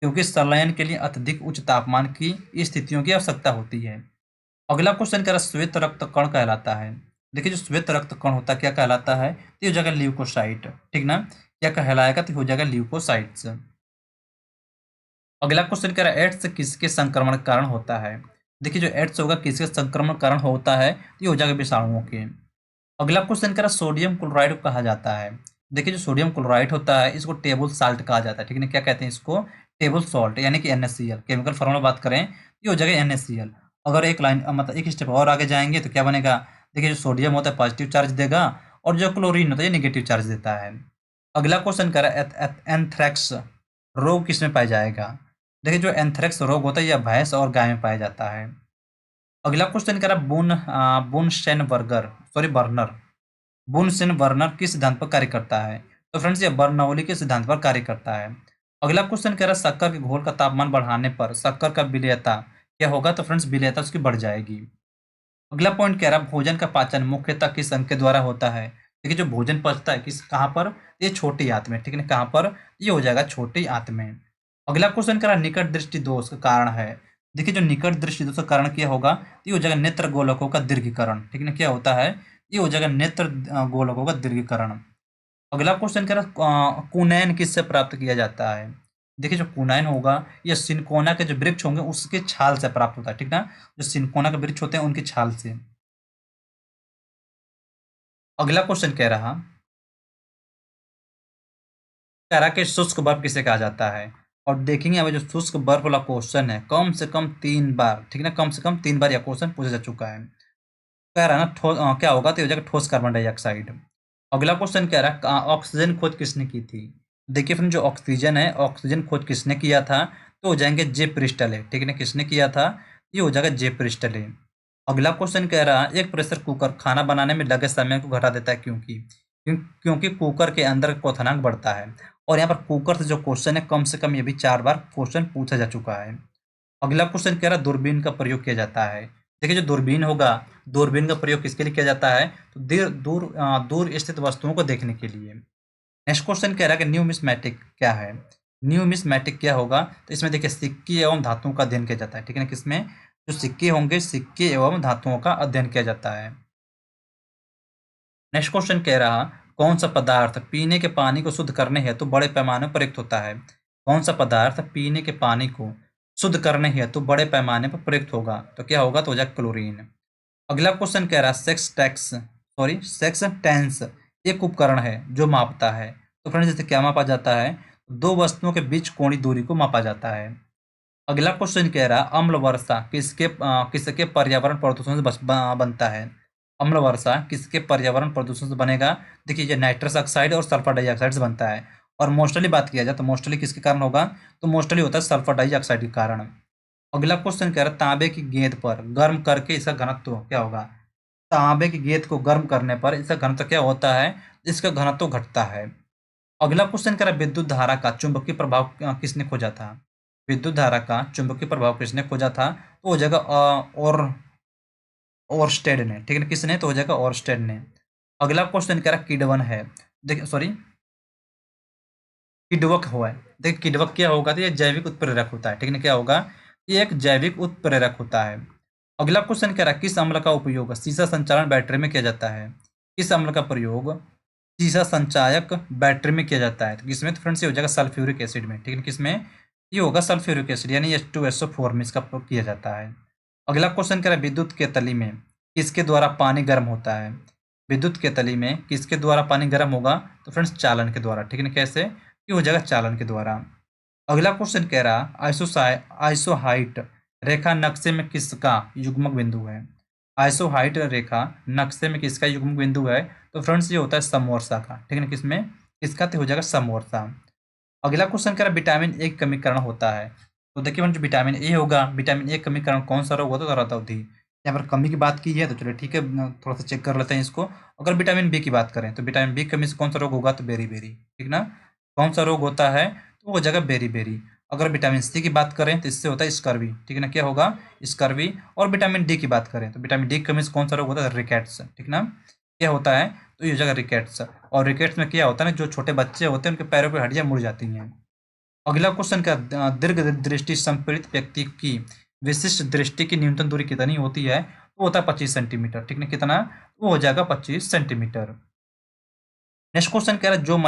क्योंकि संलयन के लिए अत्यधिक उच्च तापमान की स्थितियों की आवश्यकता होती है। अगला क्वेश्चन कह रहा है, श्वेत रक्त कण कहलाता है। देखिए जो श्वेत रक्त कण होता है क्या कहलाता है? तो ये हो जाएगा ल्यूकोसाइट, ठीक ना? क्या कहलाएगा? तो हो जाएगा ल्यूकोसाइट्स। अगला क्वेश्चन कह रहा है, एड्स किसके संक्रमण के कारण होता है? देखिए जो एड्स होगा किसके संक्रमण के कारण होता है? तो ये हो जाएगा विषाणुओं के। अगला क्वेश्चन कह रहा है, सोडियम क्लोराइड कहा जाता है। देखिए जो सोडियम क्लोराइड होता है इसको टेबल साल्ट कहा जाता है, ठीक है? क्या कहते हैं इसको? टेबल सॉल्ट, यानी कि NaCl। केमिकल फॉर्मूला बात करें ये हो जाएगा NaCl। अगर एक लाइन मतलब एक स्टेप और आगे जाएंगे तो क्या बनेगा? देखिए जो सोडियम होता है पॉजिटिव चार्ज देगा, और जो क्लोरीन होता है ये नेगेटिव चार्ज देता है। अगला क्वेश्चन कह रहा है एंथ्रेक्स रोग किसमें पाया जाएगा। देखिए जो एंथ्रेक्स रोग होता है यह भैंस और गाय में पाया जाता है। अगला क्वेश्चन कह रहा है बर्नर बुनसेन वर्नर किस सिद्धांत पर कार्य करता है। तो फ्रेंड्स ये बर्नौली के सिद्धांत पर कार्य करता है। अगला क्वेश्चन कह रहा है शक्कर के घोल का तापमान बढ़ाने पर शक्कर का विलेयता क्या होगा। तो फ्रेंड्स विलेयता उसकी बढ़ जाएगी। अगला पॉइंट कह रहा है भोजन का पाचन मुख्यतः किस अंग के द्वारा होता है। देखिए जो भोजन पचता है किस कहाँ पर, ये छोटी आंत में, ठीक है ना, कहाँ पर, ये हो जाएगा छोटी आंत में। अगला क्वेश्चन कह रहा है निकट दृष्टि दोष का कारण है। देखिए जो निकट दृष्टि दोष का कारण क्या होगा, तो ये हो जाएगा नेत्र गोलकों का दीर्घीकरण, ठीक है ना, क्या होता है, ये हो जाएगा नेत्र गोलकों का दीर्घीकरण। अगला क्वेश्चन कह रहा है कुनैन किससे प्राप्त किया जाता है। देखिए जो कुनैन होगा ये सिनकोना के जो वृक्ष होंगे उसके छाल से प्राप्त होता है, ठीक ना, जो सिनकोना के वृक्ष होते हैं उनकी छाल से। अगला क्वेश्चन कह रहा कि शुष्क बर्फ किसे कहा जाता है। और देखेंगे अब जो शुष्क बर्फ वाला क्वेश्चन है कम से कम 3 बार, ठीक है ना, कम से कम 3 बार यह क्वेश्चन पूछा जा चुका है। कह रहा है ना क्या होगा, तो ये हो जाएगा ठोस कार्बन डाइऑक्साइड। अगला क्वेश्चन कह रहा है ऑक्सीजन खोज किसने की थी। देखिए फ्रेंड जो ऑक्सीजन है, ऑक्सीजन खोज किसने किया था, तो हो जाएंगे जे प्रिस्टले, ठीक है ना, किसने किया था, ये हो जाएगा जे प्रिस्टले। अगला क्वेश्चन कह रहा है एक प्रेशर कुकर खाना बनाने में लगे समय को घटा देता है क्योंकि कुकर के अंदर क्वथनांक बढ़ता है। और यहाँ पर कुकर से जो क्वेश्चन है कम से कम ये भी 4 बार क्वेश्चन पूछा जा चुका है। अगला क्वेश्चन कह रहा है दूरबीन का प्रयोग किया जाता है। देखिए जो दूरबीन होगा, दूरबीन का प्रयोग किसके लिए किया जाता है, तो दूर स्थित वस्तुओं को देखने के लिए। नेक्स्ट क्वेश्चन कह रहा है कि न्यूमिस्मैटिक क्या है। न्यूमिस्मैटिक क्या होगा, तो इसमें देखिए सिक्के एवं धातुओं का अध्ययन किया जाता है, ठीक है ना, किसमें, जो सिक्के होंगे सिक्के एवं धातुओं का अध्ययन किया जाता है। नेक्स्ट क्वेश्चन कह रहा कौन सा पदार्थ पीने के पानी को शुद्ध करने हेतु बड़े पैमाने पर प्रयुक्त होता है। कौन सा पदार्थ पीने के पानी को शुद्ध करने हेतु बड़े पैमाने पर प्रयुक्त होगा, तो क्या होगा, तो हो जाएगा क्लोरीन। अगला क्वेश्चन कह रहा है सेक्स टेंस एक उपकरण है जो मापता है। तो फ्रेंड्स जैसे क्या मापा जाता है, दो वस्तुओं के बीच कोणीय दूरी को मापा जाता है। अगला क्वेश्चन कह रहा है अम्ल वर्षा किसके पर्यावरण प्रदूषण से बनता है। अम्ल वर्षा किसके पर्यावरण प्रदूषण से बनेगा। देखिए ये नाइट्रस ऑक्साइड और सल्फर डाइऑक्साइड से बनता है। और मोस्टली बात किया जाए तो मोस्टली किसके कारण होगा, तो मोस्टली होता है सल्फर डाइऑक्साइड के कारण। अगला क्वेश्चन कह रहा है तांबे की गेंद पर गर्म करके इसका घनत्व क्या होगा। तांबे की गेंद को गर्म करने पर इसका घनत्व क्या होता है, इसका घनत्व घटता है। अगला क्वेश्चन कह रहा है विद्युत धारा का चुंबकीय प्रभाव किसने खोजा था। विद्युत धारा का चुंबकीय प्रभाव किसने खोजा था, तो हो जाएगा और ओरस्टेड ने, ठीक है ना, किसने, तो हो जाएगा ओरस्टेड ने। अगला क्वेश्चन कह रहा है किडवन है, देखिए सॉरी किडवक हुआ है। देखिए किडवक क्या होगा, तो ये जैविक उत्प्रेरक होता है, ठीक है ना, क्या होगा, ये एक जैविक उत्प्रेरक होता है। अगला क्वेश्चन कह रहा है किस अम्ल का उपयोग सीसा संचालन बैटरी में किया जाता है। किस अम्ल का प्रयोग सीसा संचायक बैटरी में किया जाता है, तो किसमें, तो फ्रेंड्स ये हो जाएगा सल्फ्यूरिक एसिड में, ठीक है, किसमें, ये होगा सल्फ्यूरिक एसिड यानी H2SO4 में इसका प्रयोग किया जाता है। अगला क्वेश्चन कह रहा है विद्युत के तली में किसके द्वारा पानी गर्म होता है। विद्युत के तली में किसके द्वारा पानी गर्म होगा, तो फ्रेंड्स चालन के द्वारा, ठीक है ना, कैसे, ये हो जाएगा चालन के द्वारा। अगला क्वेश्चन कह रहा आइसोहाइट रेखा नक्शे में किसका युग्मक बिंदु है। आइसोहाइट रेखा नक्शे में किसका युग्मक बिंदु है, तो फ्रेंड्स ये होता है समवर्षा का, ठीक है ना, किसमें, किसका, तो हो जाएगा समवर्षा। अगला क्वेश्चन कह रहा है विटामिन ए का कमी कारण होता है। तो देखिए फ्रेंड्स विटामिन ए होगा, विटामिन ए कमी कारण कौन सा रोग होता है, तो रक्तवृद्धि। यहाँ पर कमी की बात की है तो चलिए ठीक है, थोड़ा सा चेक कर लेते हैं इसको। अगर विटामिन बी की बात करें तो विटामिन बी कमी से कौन सा रोग होगा, तो बेरी बेरी, ठीक ना, कौन सा रोग होता है, तो वो जगह बेरी बेरी। अगर विटामिन सी की बात करें तो इससे होता है स्कर्वी, ठीक है ना, क्या होगा, स्कर्वी। और विटामिन डी की बात करें तो विटामिन डी की कमी से कौन सा रोग होता है, रिकेट्स, ठीक ना, क्या होता है, तो ये हो जाएगा रिकेट्स। और रिकेट्स में क्या होता है ना, जो छोटे बच्चे होते हैं उनके पैरों पर हड्डियां मुड़ जाती हैं। अगला क्वेश्चन का दीर्घ दृष्टि संपीड़ित व्यक्ति की विशिष्ट दृष्टि की न्यूनतम दूरी कितनी होती है, वो होता है 25 सेंटीमीटर, ठीक है, कितना, वो हो जाएगा 25 सेंटीमीटर। नेक्स्ट क्वेश्चन कह रहा है जो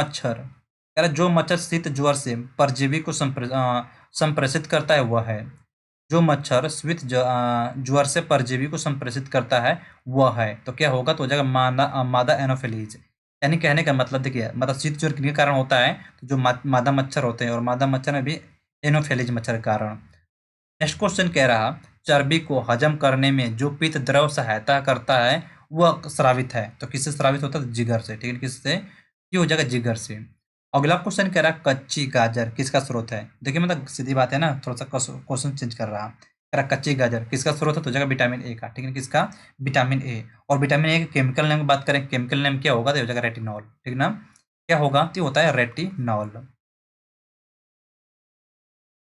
मच्छर शीत ज्वर से परजीवी को संप्रेषित करता है वह है। जो मच्छर ज्वर से परजीवी को संप्रेषित करता है वह है, तो क्या होगा, तो हो जाएगा मादा एनोफिलीज। यानी कहने का मतलब देखिए, मतलब शीत ज्वर किसके कारण होता है, तो जो मादा मच्छर होते हैं, और मादा मच्छर में भी एनोफिलीज मच्छर के कारण। नेक्स्ट क्वेश्चन कह रहा चर्बी को हजम करने में जो पीत द्रव सहायता करता है वह स्रावित है, तो किससे स्रावित होता है? जिगर से, ठीक है, किससे? ये हो जाएगा जिगर से। अगला क्वेश्चन कह रहा है कच्ची गाजर किसका स्रोत है? देखिए मतलब सीधी बात है ना, थोड़ा सा क्वेश्चन चेंज कर रहा, कह रहा कच्ची गाजर किसका स्रोत है? तो हो जाएगा विटामिन ए का, ठीक है, किसका? Vitamin A. और विटामिन ए के केमिकल नेम की बात करें, केमिकल नेम क्या होगा? तो हो जाएगा रेटिनॉल, ठीक ना, क्या होगा? तो होता है रेटिनॉल।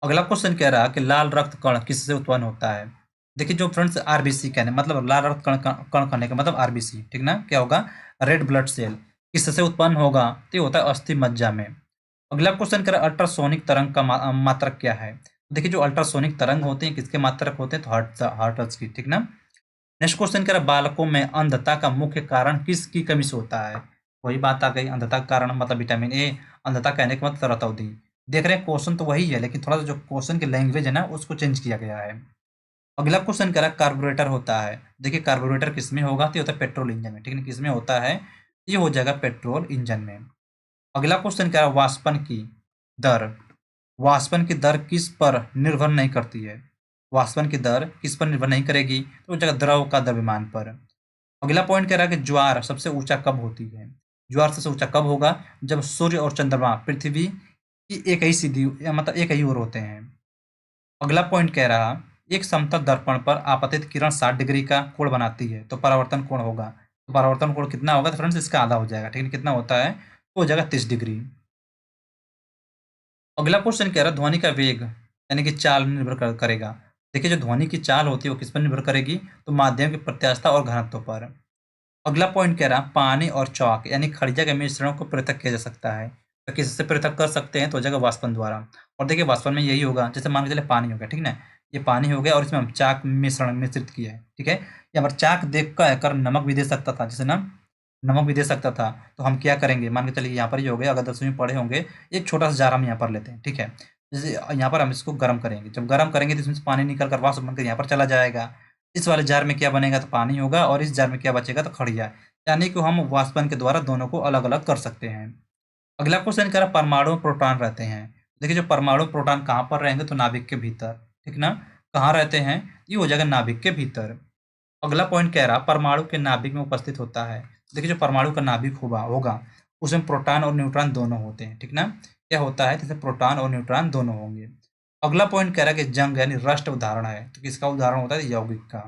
अगला क्वेश्चन कह रहा है कि लाल रक्त कण किससे उत्पन्न होता है? देखिए जो फ्रेंड्स आरबीसी कहने मतलब लाल रक्त कण कण कहने का मतलब आरबीसी, ठीक ना, क्या होगा? Red blood cell. किससे उत्पन्न होगा? तो ये होता है अस्थि मज्जा में। अगला क्वेश्चन कह रहा है अल्ट्रासोनिक तरंग का मात्रक क्या है? देखिए जो अल्ट्रासोनिक तरंग होते हैं किसके मात्रक होते हैं? तो हर्ट्ज की, ठीक ना। नेक्स्ट क्वेश्चन कह रहा है बालकों में अंधता का मुख्य कारण किसकी कमी से होता है? वही बात आ गई, अंधता का कारण मतलब विटामिन ए, अंधता कहने का मतलब रतौंधी। देख रहे हैं क्वेश्चन तो वही है, लेकिन थोड़ा सा जो क्वेश्चन की लैंग्वेज है ना उसको चेंज किया गया है। अगला क्वेश्चन कह रहा है कार्बोरेटर होता है। देखिए कार्बोरेटर किसमें होगा? तो ये होता है पेट्रोल इंजन में, ठीक है, किसमें होता है? ये हो जाएगा पेट्रोल इंजन में। अगला क्वेश्चन कह रहा है दर वाष्पन की दर किस पर निर्भर नहीं करती है? वाष्पन की दर किस पर निर्भर नहीं करेगी? तो हो जाएगा द्रव का द्रव्यमान पर। अगला पॉइंट कह रहा है कि ज्वार सबसे ऊंचा कब होती है? ज्वार सबसे ऊंचा कब होगा? जब सूर्य और चंद्रमा पृथ्वी की एक ही सीधी या मतलब एक ही ओर होते हैं। अगला पॉइंट कह रहा एक समतल दर्पण पर आपतित किरण 60 डिग्री का कोण बनाती है, तो परावर्तन कोण होगा। तो परावर्तन कोण कितना होगा? तो फ्रेंड्स इसका आधा हो जाएगा, ठीक है, कितना होता है? तो हो जाएगा 30 डिग्री। अगला क्वेश्चन कह रहा है ध्वनि का वेग यानी कि चाल निर्भर करेगा। देखिए जो ध्वनि की चाल होती है वो किस पर निर्भर करेगी? तो माध्यम की प्रत्यास्थता और घनत्व पर। अगला पॉइंट कह रहा है पानी और चौक यानी खड़िजा के मिश्रणों को पृथक किया जा सकता है। तो किससे पृथक कर सकते हैं? तो हो जाएगा वाष्पन द्वारा। और देखिए वाष्पन में यही होगा, जैसे मान के चले पानी हो गया, ठीक ना, ये पानी हो गया और इसमें हम चाक मिश्रण मिश्रित किया है, ठीक है। यहाँ पर चाक देख कर नमक भी दे सकता था, जैसे ना नमक भी दे सकता था। तो हम क्या करेंगे, मान के चलिए यहाँ पर ये हो गया, अगर 10वीं में पढ़े होंगे, एक छोटा सा जार हम यहाँ पर लेते हैं, ठीक है। जैसे यहाँ पर हम इसको गर्म करेंगे, जब गर्म करेंगे तो इसमें से पानी निकल कर वाष्प बनकर यहाँ पर चला जाएगा। इस वाले जार में क्या बनेगा? तो पानी होगा, और इस जार में क्या बचेगा? तो खड़िया। यानी कि हम वाष्पन के द्वारा दोनों को अलग अलग कर सकते हैं। अगला क्वेश्चन कह रहा है परमाणु में प्रोटॉन रहते हैं। देखिए जो परमाणु प्रोटॉन कहाँ पर रहेंगे? तो नाभिक के भीतर, ठीक ना, कहाँ रहते हैं? ये हो जाएगा नाभिक के भीतर। अगला पॉइंट कह रहा परमाणु के नाभिक में उपस्थित होता है। देखिए जो परमाणु का नाभिक होगा होगा उसमें प्रोटॉन और न्यूट्रॉन दोनों होते हैं, ठीक ना, क्या होता है? जैसे प्रोटॉन और न्यूट्रॉन दोनों होंगे। अगला पॉइंट कह रहा है कि जंग यानी रस्ट उदाहरण है, तो किसका उदाहरण होता है? यौगिक का।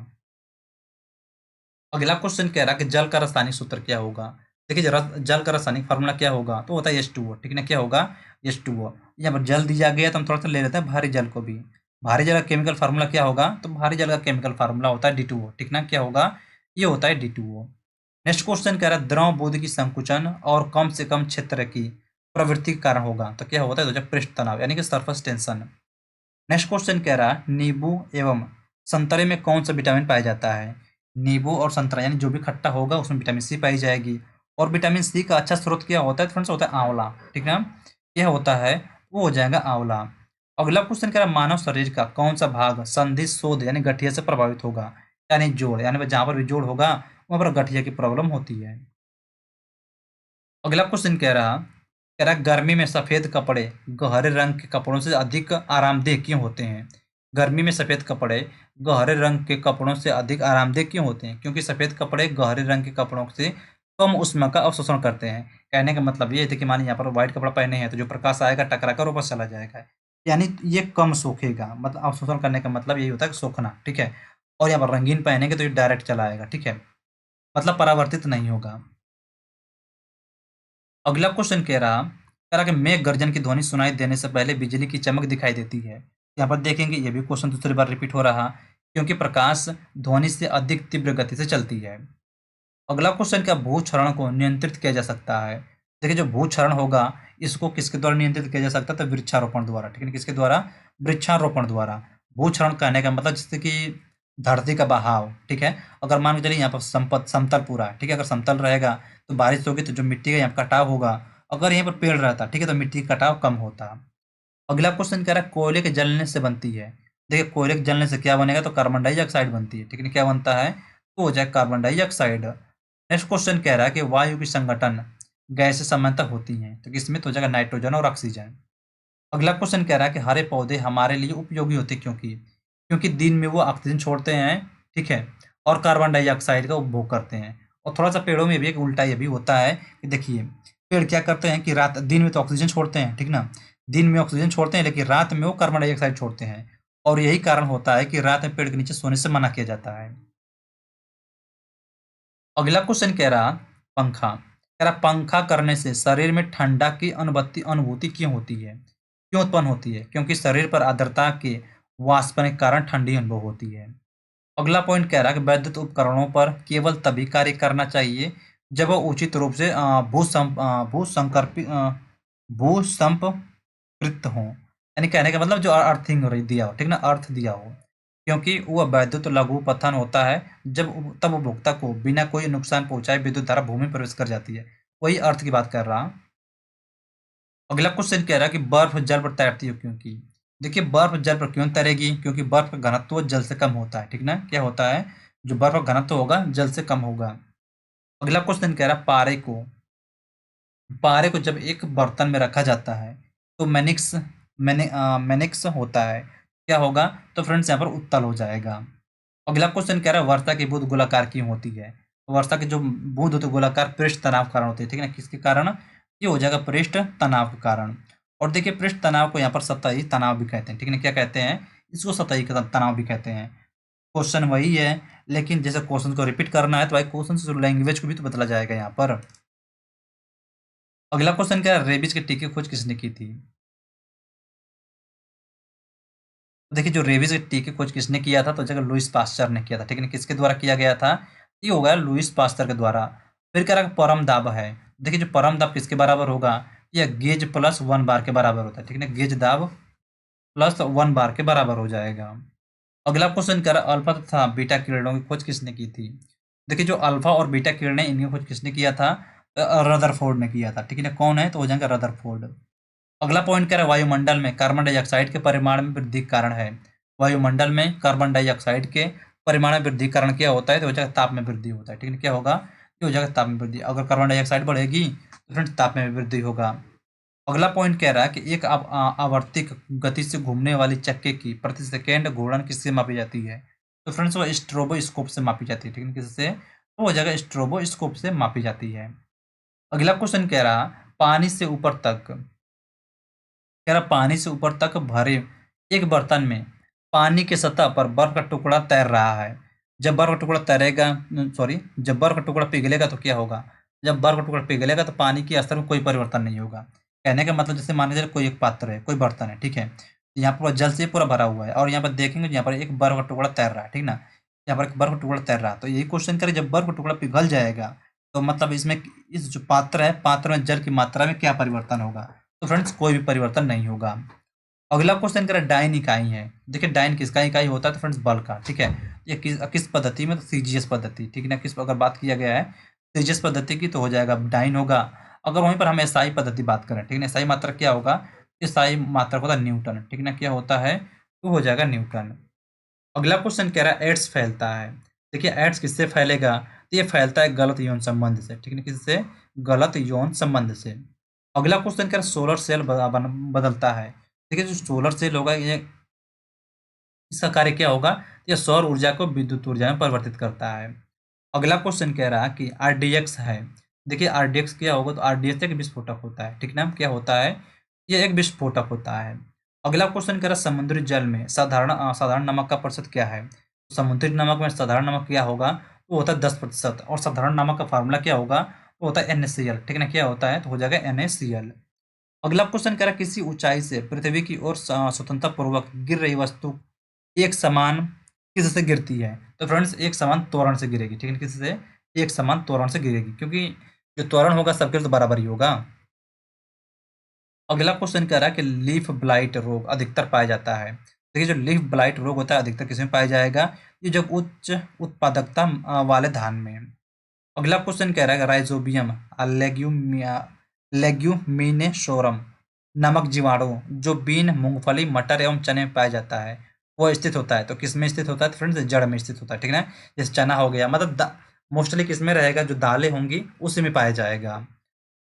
अगला क्वेश्चन कह रहा है कि जल का रासायनिक सूत्र क्या होगा? देखिए जल का रासायनिक फार्मूला क्या होगा? तो होता है H2O, ठीक है ना, क्या होगा? H2O। यहाँ पर जल दिया गया तो हम थोड़ा सा ले लेते हैं भारी जल को भी। भारी जल का केमिकल फार्मूला क्या होगा? तो भारी जल का केमिकल फार्मूला होता है D2O, ठीक ना, क्या होगा? ये होता है D2O। नेक्स्ट क्वेश्चन कह रहा है द्रव बुद्ध की संकुचन और कम से कम क्षेत्र की प्रवृत्ति के कारण होगा, तो क्या होता है? तो जब पृष्ठ तनाव यानी कि सरफेस टेंशन। नेक्स्ट क्वेश्चन कह रहा है नींबू एवं संतरे में कौन सा विटामिन पाया जाता है? नींबू और संतरा यानी जो भी खट्टा होगा उसमें विटामिन सी पाई जाएगी। और विटामिन सी का अच्छा स्रोत क्या होता है फ्रेंड्स? होता है आंवला, ठीक है, यह होता है, वो हो जाएगा आंवला। अगला क्वेश्चन कह रहा है मानव शरीर का कौन सा भाग संधि शोध यानी गठिया से प्रभावित होगा? यानी जोड़, यानी जहाँ पर भी जोड़ होगा वहाँ पर गठिया की प्रॉब्लम होती है। अगला क्वेश्चन कह रहा है गर्मी में सफेद कपड़े गहरे रंग के कपड़ों से अधिक आरामदेह क्यों होते हैं? गर्मी में सफेद कपड़े गहरे रंग के कपड़ों से अधिक आरामदेह क्यों होते हैं? क्योंकि सफेद कपड़े गहरे रंग के कपड़ों से कम ऊष्मा का अवशोषण करते हैं। कहने का मतलब ये है कि मानिए यहाँ पर व्हाइट कपड़ा पहने हैं तो जो प्रकाश आएगा टकरा कर ऊपर चला जाएगा, यानी ये कम सोखेगा, मतलब अवशोषण करने का मतलब यही होता है कि सोखना, ठीक है। और यहाँ पर रंगीन पहनेंगे तो ये डायरेक्ट चला आएगा, ठीक है, मतलब परावर्तित नहीं होगा। अगला क्वेश्चन कह रहा कि मेघ गर्जन की ध्वनि सुनाई देने से पहले बिजली की चमक दिखाई देती है। यहाँ पर देखेंगे ये भी क्वेश्चन दूसरी बार रिपीट हो रहा, क्योंकि प्रकाश ध्वनि से अधिक तीव्र गति से चलती है। अगला क्वेश्चन क्या भूक्षरण को नियंत्रित किया जा सकता है? देखिए जो भूक्षरण होगा इसको किसके द्वारा नियंत्रित किया जा सकता है? तो वृक्षारोपण द्वारा, ठीक है, किसके द्वारा? वृक्षारोपण द्वारा। भूक्षरण कहने का मतलब जैसे कि धरती का बहाव, ठीक है। अगर मान के चलिए यहाँ पर समतल पूरा है, ठीक है, अगर समतल रहेगा तो बारिश होगी तो जो मिट्टी का यहाँ पर कटाव होगा, अगर यहाँ पर पेड़ रहता, ठीक है, तो मिट्टी का कटाव कम होता। अगला क्वेश्चन कह रहा है कोयले के जलने से बनती है। देखिए कोयले के जलने से क्या बनेगा? तो कार्बन डाइऑक्साइड बनती है, ठीक है, क्या बनता है? तो हो जाए कार्बन डाइऑक्साइड। नेक्स्ट क्वेश्चन कह रहा है कि वायु की संगठन गैसें समानांतर होती हैं, तो किसमें? तो हो जाएगा नाइट्रोजन और ऑक्सीजन। अगला क्वेश्चन कह रहा है कि हरे पौधे हमारे लिए उपयोगी होते हैं, क्योंकि दिन में वो ऑक्सीजन छोड़ते हैं, ठीक है, और कार्बन डाइऑक्साइड का उपभोग करते हैं, और थोड़ा-सा पेड़ों में भी एक उल्टा ये भी होता है कि देखिए, पेड़ क्या करते हैं कि रात दिन में तो ऑक्सीजन छोड़ते हैं, ठीक ना? दिन में ऑक्सीजन छोड़ते हैं, लेकिन रात में वो कार्बन डाइऑक्साइड छोड़ते हैं और यही कारण होता है कि रात में पेड़ के नीचे सोने से मना किया जाता है। अगला क्वेश्चन कह रहा पंखा। कह रहा पंखा करने से शरीर में ठंडा की अनुभूति क्यों होती है? क्यों उत्पन्न होती है? क्योंकि शरीर पर आर्द्रता के वाष्पन के कारण ठंडी अनुभव होती है। अगला पॉइंट कह रहा है कि वैद्युत उपकरणों पर केवल तभी कार्य करना चाहिए जब वो उचित रूप से भूसंपृक्त हो। यानी कहने का मतलब जो अर्थिंग दिया हो, ठीक ना, अर्थ दिया हो, क्योंकि वह वैद्युत लघु पतन होता है जब तब उपभोक्ता को बिना कोई नुकसान पहुंचाए विद्युत धारा भूमि में प्रवेश कर जाती है। वही अर्थ की बात कर रहा। अगला क्वेश्चन कह रहा है कि बर्फ जल पर तैरती है क्योंकि। देखिए बर्फ जल पर क्यों तैरेगी? क्योंकि बर्फ का घनत्व जल से कम होता है, ठीक ना, क्या होता है, जो बर्फ का घनत्व होगा जल से कम होगा। अगला क्वेश्चन कह रहा है पारे को जब एक बर्तन में रखा जाता है तो मैनिक्स होता है, क्या होगा? तो फ्रेंड्स यहाँ पर उत्तल हो जाएगा। अगला क्वेश्चन कह रहा है वर्षा की बूंद गोलाकार क्यों होती है? वर्षा की जो बूंद होती है गोलाकार पृष्ठ तनाव के कारण होती है, ठीक है ना, किसके कारण? ये हो जाएगा पृष्ठ तनाव के कारण। और देखिए पृष्ठ तनाव को यहाँ पर सतही तनाव भी कहते हैं, ठीक है ना, क्या कहते हैं? इसको सतही तनाव भी कहते हैं। क्वेश्चन वही है, लेकिन जैसे क्वेश्चन को रिपीट करना है तो भाई क्वेश्चन से लैंग्वेज को भी तो बदला जाएगा यहाँ पर। अगला क्वेश्चन क्या है, रेबीज के टीके की खोज किसने की थी? देखिए जो रेबीज के टीके की खोज किसने किया था, तो जगह लुईस पास्चर ने किया था, ठीक है ना, किसके द्वारा किया गया था? ये होगा लुईस पास्चर के द्वारा। फिर कह रहा है परम दाब है। देखिए जो परम दाब किसके बराबर होगा? यह गेज प्लस 1 बार के बराबर होता है, ठीक है ना, गेज दाब प्लस 1 बार के बराबर हो जाएगा। अगला क्वेश्चन कह रहा है अल्फा तथा बीटा किरणों की खोज किसने की थी? देखिए जो अल्फा और बीटा किरणें इनकी खोज किसने किया था? रदरफोर्ड ने किया था, ठीक है ना, कौन है? तो हो जाएगा रदरफोर्ड। अगला पॉइंट कह रहा है वायुमंडल में कार्बन डाइऑक्साइड के परिमाण में वृद्धि के कारण है। वायुमंडल में कार्बन डाइऑक्साइड के परिमाण में वृद्धि के कारण क्या होता है? तो हो जाएगा ताप में वृद्धि होता है, ठीक है, क्या होगा? ये हो जाएगा ताप में वृद्धि। अगर कार्बन डाइऑक्साइड बढ़ेगी तो फ्रेंड्स ताप में वृद्धि होगा। अगला पॉइंट कह रहा है कि एक आवर्तिक गति से घूमने वाली चक्के की प्रति सेकेंड घूर्णन किससे मापी जाती है? तो फ्रेंड्स वो स्ट्रोबोस्कोप से मापी जाती है, ठीक है, किससे? तो हो जाएगा स्ट्रोबोस्कोप से मापी जाती है। अगला क्वेश्चन कह रहा पानी से ऊपर तक। कह रहा पानी से ऊपर तक भरे एक बर्तन में पानी की सतह पर बर्फ का टुकड़ा तैर रहा है। जब बर्फ का टुकड़ा तैरेगा, सॉरी, जब बर्फ का टुकड़ा पिघलेगा तो क्या होगा? जब बर्फ का टुकड़ा पिघलेगा तो पानी के स्तर में कोई परिवर्तन नहीं होगा। कहने का मतलब जैसे मान लीजिए कोई एक पात्र है, कोई बर्तन है, ठीक है, यहाँ पर जल से पूरा भरा हुआ है और यहाँ पर देखेंगे यहाँ पर एक बर्फ का टुकड़ा तैर रहा है, ठीक ना, यहाँ पर एक बर्फ का टुकड़ा तैर रहा है। तो यही क्वेश्चन करें जब बर्फ का टुकड़ा पिघल जाएगा तो मतलब इसमें इस जो पात्र है, पात्र में जल की मात्रा में क्या परिवर्तन होगा? तो फ्रेंड्स कोई भी परिवर्तन नहीं होगा। अगला क्वेश्चन करें डाइन इकाई है। देखिए डाइन किसका इकाई होता है? तो फ्रेंड्स बल का, ठीक है। ये किस किस पद्धति में? तो सीजीएस पद्धति, ठीक है ना, किस अगर बात किया गया है सीजीएस पद्धति की तो हो जाएगा डाइन होगा। अगर वहीं पर हम एसआई पद्धति बात करें, ठीक है ना, एसआई मात्रक क्या होगा? एसआई मात्रक होता है न्यूटन, ठीक है ना, क्या होता है? तो हो जाएगा न्यूटन। अगला क्वेश्चन कह रहा है एड्स फैलता है। देखिए एड्स किससे फैलेगा? तो ये फैलता है गलत यौन संबंध से, ठीक है, किससे? गलत यौन संबंध से। अगला क्वेश्चन कह रहा है सोलर सेल बदलता है। देखिए जो सोलर सेल होगा ये, इसका कार्य क्या होगा? ये सौर ऊर्जा को विद्युत ऊर्जा में परिवर्तित करता है। अगला क्वेश्चन कह रहा है कि आरडीएक्स है। देखिए आरडीएक्स क्या होगा? तो आरडीएक्स एक विस्फोटक होता है, ठीक ना, क्या होता है? ये एक विस्फोटक होता है। अगला क्वेश्चन कह रहा है समुद्री जल में साधारण नमक का प्रतिशत क्या है? तो समुद्री नमक में साधारण नमक क्या होगा? वो होता है 10%। और साधारण नमक का फार्मूला क्या होगा? वो होता है NaCl, ठीक है ना, क्या होता है? तो हो जाएगा NaCl। अगला क्वेश्चन कह रहा है किसी ऊंचाई से पृथ्वी की ओर स्वतंत्रता पूर्वक गिर रही वस्तु एक समान किससे गिरती है? तो फ्रेंड्स एक समान त्वरण से गिरेगी, ठीक है, किससे? एक समान त्वरण से गिरेगी, क्योंकि जो त्वरण होगा सबके लिए तो बराबर ही होगा। अगला क्वेश्चन कह रहा है कि लीफ ब्लाइट रोग अधिकतर पाया जाता है। देखिए जो लीफ ब्लाइट रोग होता है अधिकतर किसमें पाया जाएगा? ये जो उच्च उत्पादकता वाले धान में। अगला क्वेश्चन कह रहा है राइजोबियम लेग्यूमिनेशोरम नामक जीवाणु जो बीन, मूंगफली, मटर एवं चने में पाया जाता है वो स्थित होता है। तो किसमें स्थित होता है? तो फ्रेंड्स जड़ में स्थित होता है, ठीक है ना, जैसे चना हो गया, मतलब मोस्टली किसमें रहेगा? जो दालें होंगी उसी में पाया जाएगा।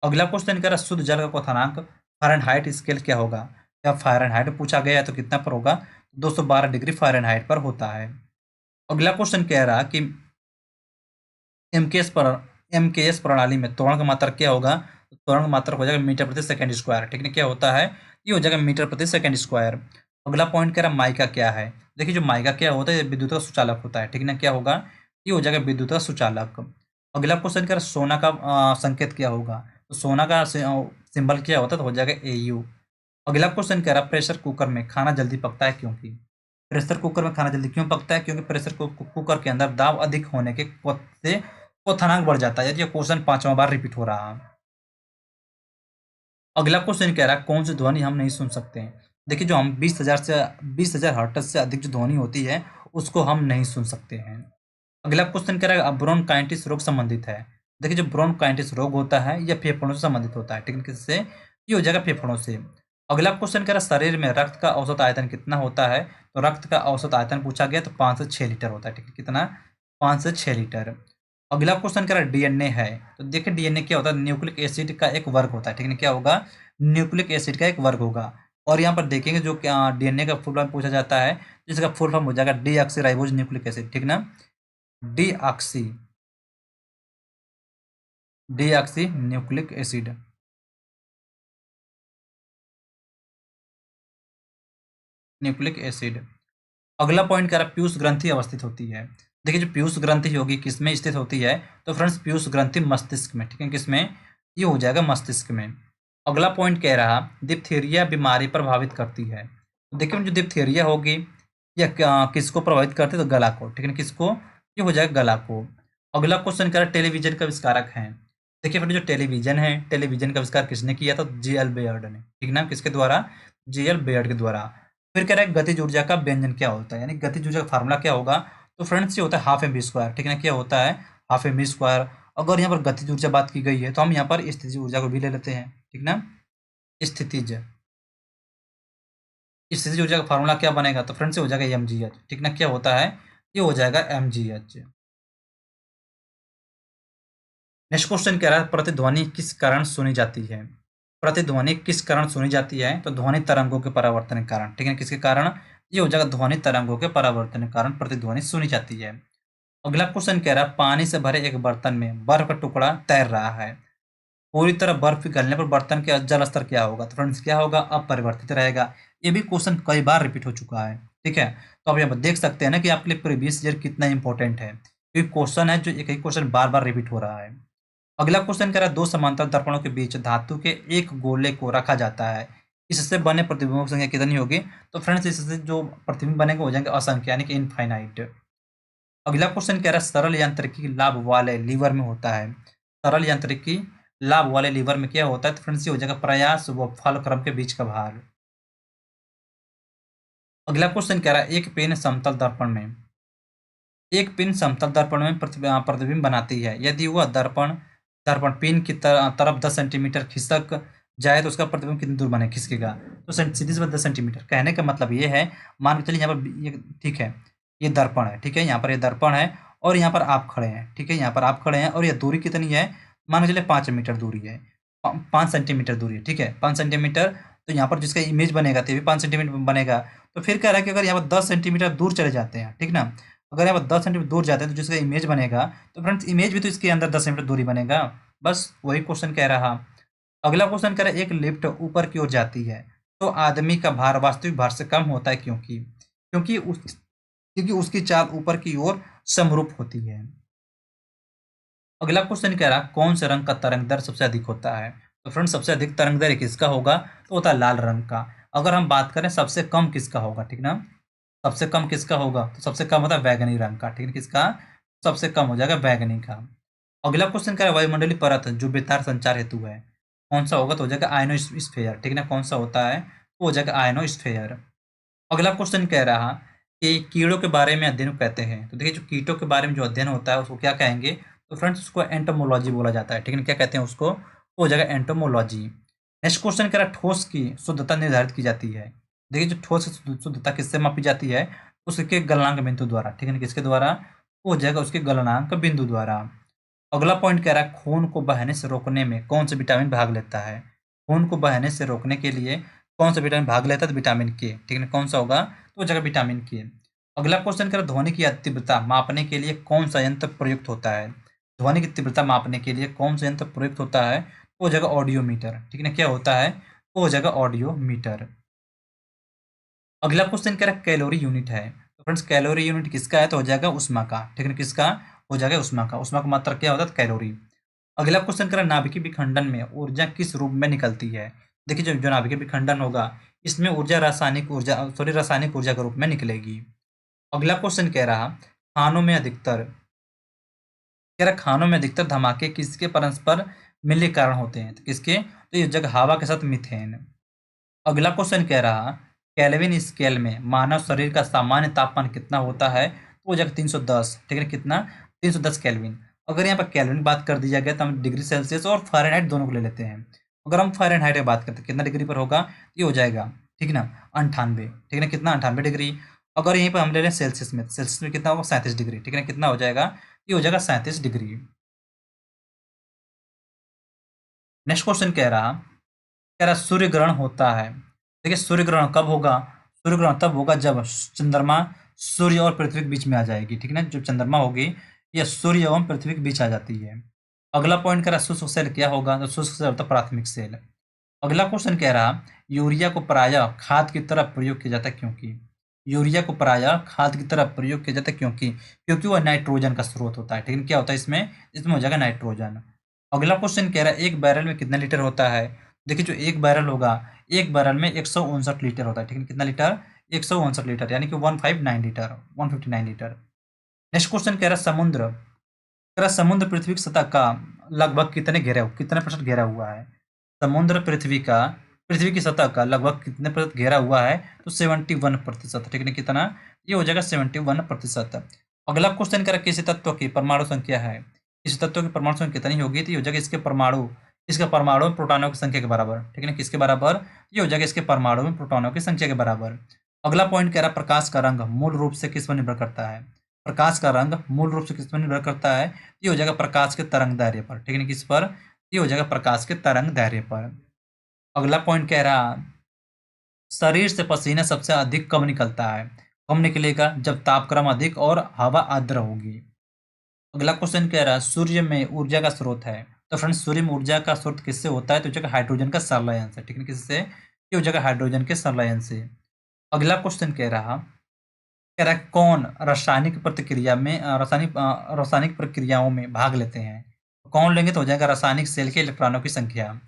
अगला क्वेश्चन कह रहा है शुद्ध जल का क्वथनांक फ़ारेनहाइट स्केल क्या होगा? जब फ़ारेनहाइट पूछा गया है तो कितना पर होगा? 212 डिग्री फ़ारेनहाइट पर होता है। अगला क्वेश्चन कह रहा कि एमकेएस प्रणाली में त्वरण का मात्रक क्या होगा? तो त्वरण का मात्रक हो जाएगा मीटर प्रति सेकंड स्क्वायर। ठीक है, क्या होता है? ये हो जाएगा मीटर प्रति सेकंड स्क्वायर। अगला पॉइंट कह रहा है माइका क्या है? देखिए जो माइका क्या होता है, ये विद्युत का सुचालक होता है। ठीक है ना, क्या होगा? ये हो जाएगा विद्युत का सुचालक। अगला क्वेश्चन कह रहा है सोना का संकेत क्या होगा? तो सोना का सिंबल क्या होता है? तो हो जाएगा AU। अगला क्वेश्चन कह रहा है प्रेशर कुकर में खाना जल्दी पकता है क्योंकि? प्रेशर कुकर में खाना जल्दी क्यों पकता है? क्योंकि प्रेशर कुकर के अंदर दाब अधिक होने के से क्वथनांक बढ़ जाता है। ये क्वेश्चन 5वां बार रिपीट हो रहा है। अगला क्वेश्चन कह रहा है कौन सी ध्वनि हम नहीं सुन सकते हैं? देखिए जो हम 20,000 हर्ट्ज से अधिक जो ध्वनि होती है उसको हम नहीं सुन सकते हैं। अगला क्वेश्चन कह रहा है ब्रोंकाइटिस रोग संबंधित है। देखिए जो ब्रोंकाइटिस रोग होता है यह फेफड़ों से संबंधित होता है। ठीक है, किससे? ये हो जाएगा फेफड़ों से। अगला क्वेश्चन कह रहा है शरीर में रक्त का औसत आयतन कितना होता है? तो रक्त का औसत आयतन पूछा गया तो 5 से 6 लीटर होता है। ठीक है, कितना? 5 से 6 लीटर। अगला क्वेश्चन कह रहा है डीएनए है। तो देखिए डीएनए क्या होता है? न्यूक्लिक एसिड का एक वर्ग होता है। ठीक है, क्या होगा? न्यूक्लिक एसिड का एक वर्ग होगा। और यहाँ पर देखेंगे जो डीएनए का फुल फॉर्म पूछा जाता है, जिसका फुल फॉर्म हो जाएगा डीऑक्सीराइबोज न्यूक्लिक एसिड। ठीक ना, deoxy deoxy nucleic acid. Nucleic acid. अगला पॉइंट कह रहा है पीयूष ग्रंथि अवस्थित होती है। देखिए जो पीयूष ग्रंथि होगी किसमें स्थित होती है? तो फ्रेंड्स पीयूष ग्रंथि मस्तिष्क में। ठीक है, किसमें? ये हो जाएगा मस्तिष्क में। अगला पॉइंट कह रहा डिप्थीरिया बीमारी प्रभावित करती है। देखिए जो डिप्थीरिया होगी यह किसको प्रभावित करती है? तो गला को। ठीक है, किसको? ये हो जाएगा गला को। अगला क्वेश्चन कह रहा है टेलीविजन का आविष्कारक है। देखिए फ्रेंड जो टेलीविजन है, टेलीविजन का आविष्कार किसने किया? तो J.L. बेयर्ड ने। ठीक ना, किसके द्वारा? J.L. बेयर्ड के द्वारा। फिर कह रहा है गतिज ऊर्जा का व्यंजन क्या होता है? यानी गतिज ऊर्जा का फार्मूला क्या होगा? तो फ्रेंड्स ये होता है हाफ एम वी स्क्वायर। ठीक है ना, क्या होता है? Half m v square. अगर यहाँ पर गतिज ऊर्जा बात की गई है तो हम यहाँ पर स्थितिज ऊर्जा को भी ले लेते हैं। ठीक ना, स्थितिज स्थितिज ऊर्जा का फार्मूला क्या बनेगा? तो फ्रेंड्स ये हो जाएगा mgh। ठीक ना, क्या होता है? ये हो जाएगा mgh। नेक्स्ट क्वेश्चन कह रहा है प्रतिध्वनि किस कारण सुनी जाती है? प्रतिध्वनि किस कारण सुनी जाती है? तो ध्वनि तरंगों के परावर्तन के कारण। ठीक है, किसके कारण? ये हो जाएगा ध्वनि तरंगों के परावर्तन के कारण प्रतिध्वनि सुनी जाती है। अगला क्वेश्चन कह रहा है पानी से भरे एक बर्तन में बर्फ का टुकड़ा तैर रहा है। पूरी तरह बर्फ पिघलने पर बर्तन के जल स्तर क्या होगा? तो फ्रेंड्स क्या होगा? अपरिवर्तित रहेगा। ये भी क्वेश्चन कई बार रिपीट हो चुका है। ठीक है, तो आप यहाँ देख सकते हैं ना कि आपके लिए प्रीवियस ईयर कितना इंपॉर्टेंट है। ये क्वेश्चन है जो एक ही क्वेश्चन बार बार रिपीट हो रहा है। अगला क्वेश्चन कह रहा है दो समांतर दर्पणों के बीच धातु के एक गोले को रखा जाता है, इससे बने प्रतिबिंबों की संख्या कितनी होगी? तो फ्रेंड्स इससे जो प्रतिबिंब बनेंगे हो जाएंगे असंख्य यानी कि इनफाइनाइट। अगला क्वेश्चन कह रहा है सरल यांत्रिकी लाभ वाले लीवर में होता है। सरल यांत्रिकी लाभ वाले लीवर में क्या होता है? तो फ्रेंड्स ये हो जाएगा प्रयास व फल क्रम के बीच का भार। अगला क्वेश्चन कह रहा है एक पेन समतल दर्पण में एक पिन समतल दर्पण में प्रतिबिंब बनाती है। यदि वह दर्पण दर्पण पिन की तरफ 10 सेंटीमीटर खिसक जाए तो उसका प्रतिबिंब कितनी दूर बने खिसकेगा? तो सीधी सी बात 10 सेंटीमीटर। कहने का मतलब ये है, मान के चलिए यहाँ पर ये ठीक है, ये दर्पण है। ठीक है, यहाँ पर ये दर्पण है और यहाँ पर आप खड़े हैं। ठीक है, यहाँ पर आप खड़े हैं और ये दूरी कितनी है? मान के चलिए 5 मीटर दूरी है, 5 सेंटीमीटर दूरी है। ठीक है, 5 सेंटीमीटर। तो यहाँ पर जिसका इमेज बनेगा तो ये भी 5 सेंटीमीटर बनेगा। तो फिर कह रहा है कि अगर यहाँ पर 10 सेंटीमीटर दूर चले जाते हैं, ठीक ना, अगर यहाँ पर 10 सेंटीमीटर दूर जाते हैं तो जिसका इमेज बनेगा, तो फ्रेंड्स इमेज भी तो इसके अंदर 10 सेंटीमीटर दूरी बनेगा। बस वही क्वेश्चन कह रहा। अगला क्वेश्चन कह रहा है एक लिफ्ट ऊपर की ओर जाती है तो आदमी का भार वास्तविक भार से कम होता है क्योंकि? क्योंकि उसकी चाल ऊपर की ओर समरूप होती है। अगला क्वेश्चन कह रहा कौन से रंग का तरंग दैर्ध्य सबसे अधिक होता है? तो फ्रेंड्स सबसे अधिक तरंग दैर्ध्य किसका होगा? तो होता है लाल रंग का। अगर हम बात करें सबसे कम किसका होगा? ठीक ना, सबसे कम किसका होगा? तो सबसे कम होता है बैगनी रंग का। ठीक है, किसका? सबसे कम हो जाएगा बैगनी का। अगला क्वेश्चन कह रहा है वायुमंडलीय परत जो बेतार संचार हेतु है कौन सा होगा? तो हो जाएगा आयनोस्फीयर। ठीक है ना, कौन सा होता है? वो हो जाएगा आयनोस्फीयर। अगला क्वेश्चन कह रहा कि कीड़ों के बारे में अध्ययन कहते हैं। तो देखिए जो कीटों के बारे में जो अध्ययन होता है उसको क्या कहेंगे? तो फ्रेंड्स उसको एंटोमोलॉजी बोला जाता है। ठीक है, क्या कहते हैं उसको? वो हो जाएगा एंटोमोलॉजी। नेक्स्ट क्वेश्चन कह रहा है ठोस की शुद्धता निर्धारित की जाती है। देखिए जो ठोस की शुद्धता किससे मापी जाती है? उसके गलनांक बिंदु द्वारा। ठीक है ना, किसके द्वारा? वो हो जाएगा उसके गलनांक बिंदु द्वारा। अगला पॉइंट कह रहा है खून को बहने से रोकने में कौन सा विटामिन भाग लेता है? खून को बहने से रोकने के लिए कौन सा विटामिन भाग लेता है? तो विटामिन के। ठीक है, कौन सा होगा? तो वो जगह विटामिन के। अगला क्वेश्चन कह रहा है ध्वनि की तीव्रता मापने के लिए कौन सा यंत्र प्रयुक्त होता है? ध्वनि की तीव्रता मापने के लिए कौन सा यंत्र प्रयुक्त होता है? वो हो जाएगा ऑडियोमीटर, ठीक है ना? क्या होता है? वो हो जाएगा ऑडियोमीटर। अगला क्वेश्चन कह रहा है कैलोरी यूनिट है। तो फ्रेंड्स कैलोरी यूनिट किसका है? तो हो जाएगा ऊष्मा का, ठीक है ना? किसका हो जाएगा? ऊष्मा का। ऊष्मा का मात्रा क्या होता है? कैलोरी। अगला क्वेश्चन कह रहा है नाभिकीय विखंडन में ऊर्जा किस रूप में निकलती है? देखिए जो जो नाभिकीय विखंडन होगा इसमें ऊर्जा रासायनिक ऊर्जा के रूप में निकलेगी। अगला क्वेश्चन कह रहा खानों में अधिकतर कह रहा खानों में अधिकतर धमाके किसके परस्पर मिलने के कारण होते हैं? तो किसके? तो ये जगह हवा के साथ मीथेन। अगला क्वेश्चन कह रहा केल्विन स्केल में मानव शरीर का सामान्य तापमान कितना होता है? तो वो जगह 310, ठीक है? कितना? 310 केल्विन। अगर यहाँ पर केल्विन की बात कर दी जाए तो हम डिग्री सेल्सियस और फ़ारेनहाइट दोनों को ले लेते हैं। अगर हम फ़ारेनहाइट में बात करते हैं कितना डिग्री पर होगा? ये हो जाएगा, ठीक है ना, 98, ठीक है ना? कितना? 98 डिग्री। अगर यहीं पर हम ले लें सेल्सियस में कितना होगा? 37 डिग्री, ठीक है ना? कितना हो जाएगा? ये हो जाएगा 37 डिग्री। नेक्स्ट क्वेश्चन कह रहा सूर्य ग्रहण होता है। देखिए सूर्य ग्रहण कब होगा? सूर्य ग्रहण तब होगा जब चंद्रमा सूर्य और पृथ्वी के बीच में आ जाएगी, ठीक है ना? जो चंद्रमा होगी यह सूर्य एवं पृथ्वी के बीच आ जाती है। अगला पॉइंट कह रहा शुष्क सेल क्या होगा? तो शुष्क सेल होता है प्राथमिक सेल। अगला क्वेश्चन कह रहा यूरिया को प्रायः खाद की तरह प्रयोग किया जाता है क्योंकि? यूरिया को प्रायः खाद की तरह प्रयोग किया जाता है क्योंकि वह नाइट्रोजन का स्रोत होता है, ठीक है? क्या होता है इसमें? इसमें हो जाएगा नाइट्रोजन। अगला क्वेश्चन कह रहा है एक बैरल में कितना लीटर होता है? देखिए जो एक बैरल होगा, एक बैरल में 159 लीटर होता है, ठीक है? कितना लीटर? 159 लीटर, यानी कि 159 लीटर, 159 लीटर। नेक्स्ट क्वेश्चन कह रहा है समुद्र पृथ्वी की सतह का लगभग कितने प्रतिशत घेरा हुआ है? समुद्र पृथ्वी की सतह का लगभग कितने प्रतिशत घेरा हुआ है? तो 71%, ठीक है? कितना? ये हो जाएगा 71%। अगला क्वेश्चन कह रहा है किसी तत्व की परमाणु संख्या है? इस तत्व की परमाणु संख्या कितनी होगी? तो ये हो जाएगा इसके परमाणु में प्रोटॉनों की संख्या के बराबर, ठीक है ना? किसके बराबर? ये हो जाएगा इसके परमाणु में प्रोटॉनों की संख्या के बराबर। अगला पॉइंट कह रहा है प्रकाश का रंग मूल रूप से किस पर निर्भर करता है? प्रकाश का रंग मूल रूप से किस पर निर्भर करता है? ये हो जाएगा प्रकाश के तरंग दायरे पर, ठीक है ना? किस पर? ये हो जाएगा प्रकाश के तरंग दायरे पर। अगला पॉइंट कह रहा शरीर से पसीना सबसे अधिक कब निकलता है? कब निकलेगा? जब तापक्रम अधिक और हवा आर्द्र होगी। अगला क्वेश्चन कह रहा है सूर्य में ऊर्जा का स्रोत है। तो फ्रेंड्स सूर्य में ऊर्जा का स्रोत किससे होता है? तो जगह हाइड्रोजन का संलयन से, ठीक है? किससे? ये हो जाएगा हाइड्रोजन के संलयन से। अगला क्वेश्चन कह रहा है कौन रासायनिक प्रक्रियाओं में भाग लेते हैं? कौन लेंगे? तो हो जाएगा रासायनिक सेल के इलेक्ट्रॉनों की संख्या।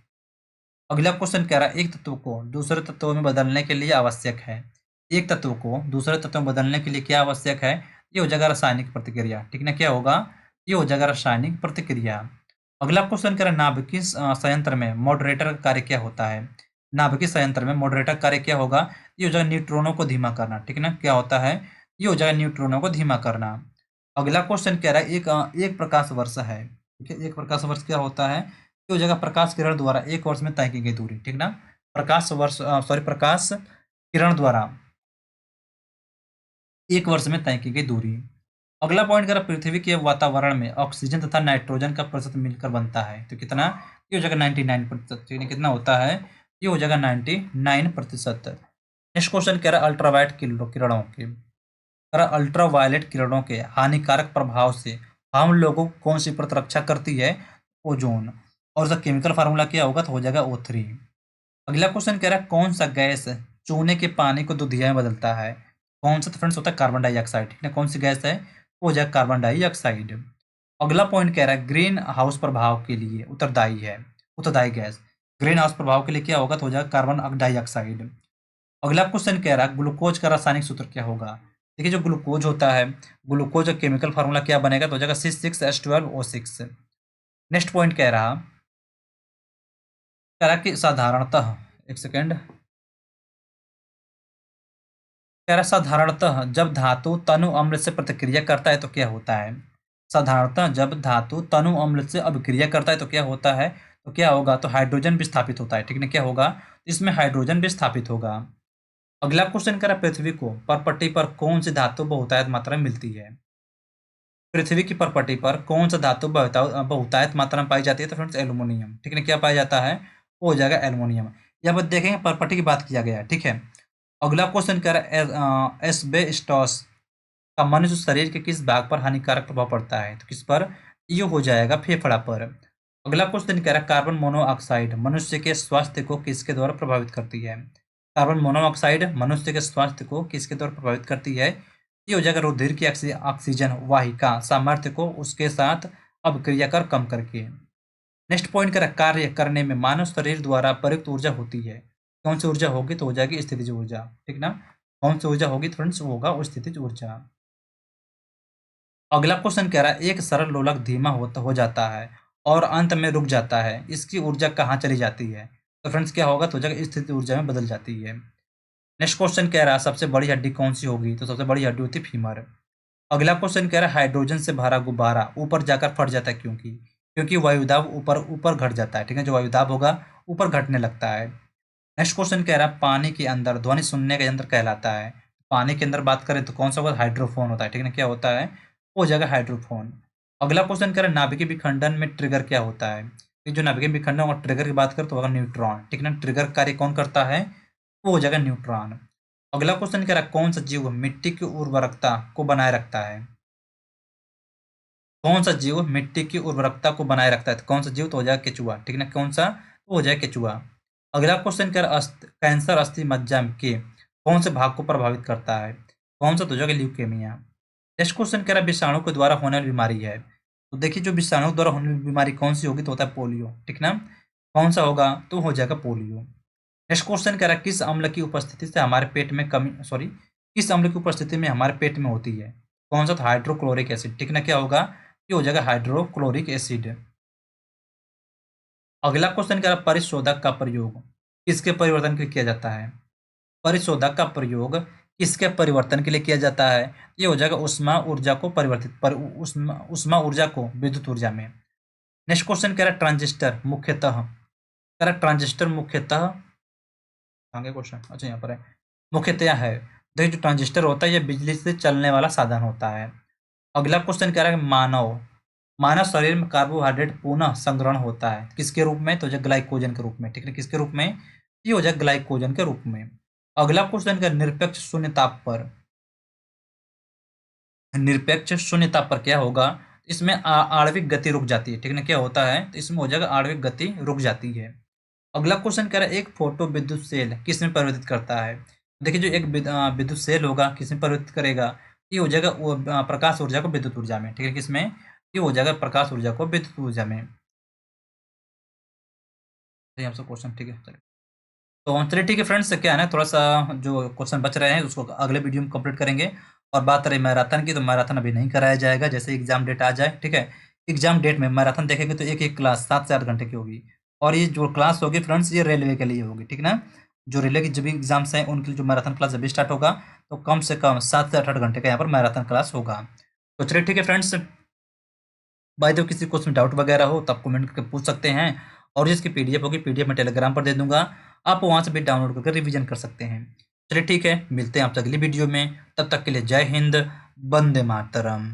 अगला क्वेश्चन कह रहा है एक तत्व को दूसरे तत्वों में बदलने के लिए आवश्यक है। एक तत्व को दूसरे तत्व में बदलने के लिए क्या आवश्यक है? ये हो जाएगा रासायनिक प्रतिक्रिया, ठीक ना? क्या होगा? ये हो जाएगा रासायनिक प्रतिक्रिया। अगला क्वेश्चन कह रहा है नाभिकीय संयंत्र में मॉडरेटर का कार्य क्या होता है? नाभिकीय संयंत्र में मॉडरेटर कार्य क्या होगा? ये हो जाएगा न्यूट्रॉनों को धीमा करना, ठीक ना? क्या होता है? ये हो जाएगा न्यूट्रॉनों को धीमा करना। अगला क्वेश्चन कह रहा है एक प्रकाश वर्ष है, ठीक है? एक प्रकाश वर्ष क्या होता है? ये हो जाएगा प्रकाश किरण द्वारा एक वर्ष में तय की गई दूरी, ठीक ना? प्रकाश किरण द्वारा एक वर्ष में तय की गई दूरी। अगला पॉइंट कह पृथ्वी के वातावरण में ऑक्सीजन तथा नाइट्रोजन का प्रतिशत मिलकर बनता है तो कितना? ये हो जाएगा 99%, कितना होता है? ये हो जाएगा 99%। नेक्स्ट क्वेश्चन कह रहा है अल्ट्रावायलेट किरणों के हानिकारक प्रभाव से हम लोगों को कौन सी प्रतिरक्षा करती है? ओजोन। और उसका केमिकल फार्मूला क्या होगा? तो हो जाएगा O3। अगला क्वेश्चन कह रहा है कौन सा गैस चूने के पानी को दूधिया में बदलता है? कौन सा? तो फ्रेंड्स होता है कार्बन डाइऑक्साइड, ठीक है? कौन सी गैस है? वो हो जाएगा कार्बन डाइऑक्साइड। अगला पॉइंट कह रहा है ग्रीन हाउस प्रभाव के लिए उत्तरदायी गैस। ग्रीन हाउस प्रभाव के लिए क्या होगा? तो हो जाएगा कार्बन डाइऑक्साइड। अगला क्वेश्चन कह रहा है ग्लूकोज का रासायनिक सूत्र क्या होगा? देखिए जो ग्लूकोज होता है, ग्लूकोज का केमिकल फार्मूला क्या बनेगा? तो हो जाएगा C6H12O6। नेक्स्ट पॉइंट कह रहा कि साधारणतः एक सेकेंड कह रहा साधारणतः जब धातु तनु अम्ल से प्रतिक्रिया करता है तो क्या होता है? साधारणतः जब धातु तनु अम्ल से अभिक्रिया करता है तो क्या होता है? तो क्या होगा? तो हाइड्रोजन विस्थापित होता है, ठीक है? क्या होगा? इसमें हाइड्रोजन विस्थापित होगा। अगला क्वेश्चन कह रहा पृथ्वी को परपट्टी पर कौन सी धातु बहुतायत मात्रा में मिलती है? पृथ्वी की परपट्टी पर कौन सा धातु बहुतायत मात्रा में पाई जाती है? तो फ्रेंड्स एल्यूमिनियम, ठीक है? क्या पाया जाता है? वो हो जाएगा एल्यूमिनियम। यहाँ पर देखेंगे परपट्टी की बात किया गया है, ठीक है? अगला क्वेश्चन कह रहा है एस्बेस्टॉस का मनुष्य शरीर के किस भाग पर हानिकारक प्रभाव पड़ता है? तो किस पर? ये हो जाएगा फेफड़ा पर। अगला क्वेश्चन कह रहा है कार्बन मोनोऑक्साइड मनुष्य के स्वास्थ्य को किसके द्वारा प्रभावित करती है? कार्बन मोनोऑक्साइड मनुष्य के स्वास्थ्य को किसके द्वारा प्रभावित करती है? ये हो जाएगा रुधिर की ऑक्सीजन वाहिका सामर्थ्य को उसके साथ अभिक्रिया कर कम करके। नेक्स्ट पॉइंट कह रहा है कार्य करने में मानव शरीर द्वारा प्रयुक्त ऊर्जा होती है। कौन सी ऊर्जा होगी? तो हो जाएगी स्थितिज ऊर्जा, ठीक ना। कौन सी ऊर्जा होगी? तो फ्रेंड्स वो होगा स्थितिज ऊर्जा। अगला क्वेश्चन कह रहा है एक सरल लोलक धीमा हो जाता है और अंत में रुक जाता है, इसकी ऊर्जा कहाँ चली जाती है? तो फ्रेंड्स क्या होगा? तो हो जाएगा स्थिति ऊर्जा में बदल जाती है। नेक्स्ट क्वेश्चन कह रहा है सबसे बड़ी हड्डी कौन सी होगी? तो सबसे बड़ी हड्डी होती है फीमर। अगला क्वेश्चन कह रहा है हाइड्रोजन से भरा गुब्बारा ऊपर जाकर फट जाता है क्योंकि वायुदाब ऊपर ऊपर घट जाता है, ठीक है। जो वायुदाब होगा ऊपर घटने लगता है। नेक्स्ट क्वेश्चन कह रहा है पानी के अंदर ध्वनि सुनने का यंत्र कहलाता है। पानी के अंदर बात करें तो कौन सा होगा? हाइड्रोफोन होता है, ठीक है। क्या होता है? वो हो जाएगा हाइड्रोफोन। अगला क्वेश्चन कह रहा है नाभिकीय विखंडन में ट्रिगर क्या होता है? ये जो नाभिकीय विखंडन और ट्रिगर की बात करें तो होगा न्यूट्रॉन, ठीक है ना। ट्रिगर कार्य कौन करता है? वो हो जाएगा न्यूट्रॉन। अगला क्वेश्चन कह रहा है कौन सा जीव मिट्टी की उर्वरकता को बनाए रखता है? कौन सा जीव मिट्टी की उर्वरकता को बनाए रखता है? तो कौन सा जीव? तो हो जाएगा केचुआ, ठीक है ना। कौन सा? तो हो जाएगा केचुआ। अगला क्वेश्चन कर कैंसर अस्थि मज्जा के कौन से भाग को प्रभावित करता है? कौन सा? तो हो जाएगा ल्यूकेमिया। नेक्स्ट क्वेश्चन कह रहा है विषाणु के द्वारा होने वाली बीमारी है। तो देखिए जो विषाणु द्वारा होने वाली बीमारी कौन सी होगी? तो होता है पोलियो, ठीक ना। कौन सा होगा? तो हो जाएगा पोलियो। नेक्स्ट क्वेश्चन कह रहा है किस अम्ल की उपस्थिति से हमारे पेट में कमी सॉरी किस अम्ल की उपस्थिति में हमारे पेट में होती है? कौन सा? तो हाइड्रोक्लोरिक एसिड, ठीक ना। क्या होगा? ये हो जाएगा हाइड्रोक्लोरिक एसिड। अगला क्वेश्चन कह रहा है परिशोधक का प्रयोग किसके परिवर्तन के लिए किया जाता है? परिशोधक का प्रयोग किसके परिवर्तन के लिए किया जाता है? ये हो जाएगा उष्मा ऊर्जा को परिवर्तित पर उष्मा ऊर्जा को विद्युत ऊर्जा में। नेक्स्ट क्वेश्चन कह रहा है ट्रांजिस्टर मुख्यतः कह रहा है ट्रांजिस्टर मुख्यतः आगे क्वेश्चन अच्छा यहाँ पर है मुख्यतः है। देखिए जो ट्रांजिस्टर होता है ये बिजली से चलने वाला साधन होता है। अगला क्वेश्चन कह रहा है मानव मानव शरीर में कार्बोहाइड्रेट पुनः संग्रहण होता है किसके रूप में? तो ग्लाइकोजन के रूप में, ठीक है। किसके रूप में? ये हो जाए ग्लाइकोजन के रूप में। अगला क्वेश्चन का निरपेक्ष शून्य ताप पर क्या होगा? इसमें आणविक गति रुक जाती है, ठीक है। क्या होता है? तो इसमें हो जाएगा आणविक गति रुक जाती है। अगला क्वेश्चन कह रहा है एक फोटो विद्युत सेल किसमें परिवर्तित करता है? देखिए जो एक विद्युत सेल होगा किसमें परिवर्तित करेगा? ये हो जाएगा प्रकाश ऊर्जा को विद्युत ऊर्जा में, ठीक है। किसमें? ये हो जाएगा प्रकाश ऊर्जा को विद्युत ऊर्जा में। तो ये आपसे क्वेश्चन, ठीक है। चलिए तो चलिए ठीक है फ्रेंड्स, क्या है ना थोड़ा सा जो क्वेश्चन बच रहे हैं उसको अगले वीडियो में कंप्लीट करेंगे। और बात रही मैराथन की, तो मैराथन अभी नहीं कराया जाएगा, जैसे एग्जाम डेट आ जाए, ठीक है। एग्जाम डेट में मैराथन देखेंगे तो एक एक क्लास 7 से 8 घंटे की होगी। और ये जो क्लास होगी फ्रेंड्स ये रेलवे के लिए होगी, ठीक ना। जो रेलवे की जब भी एग्जाम्स हैं उनके लिए जो मैराथन क्लास जब भी स्टार्ट होगा तो कम से कम 7 से 8 घंटे का यहाँ पर मैराथन क्लास होगा। तो चलिए ठीक है फ्रेंड्स, बाय द वे किसी को उसमें डाउट वगैरह हो तो आप कमेंट करके पूछ सकते हैं। और जिसकी पीडीएफ होगी पीडीएफ मैं टेलीग्राम पर दे दूंगा, आप वहाँ से भी डाउनलोड करके रिवीजन कर सकते हैं। चलिए ठीक है, मिलते हैं आपसे अगली वीडियो में, तब तक के लिए जय हिंद, वंदे मातरम।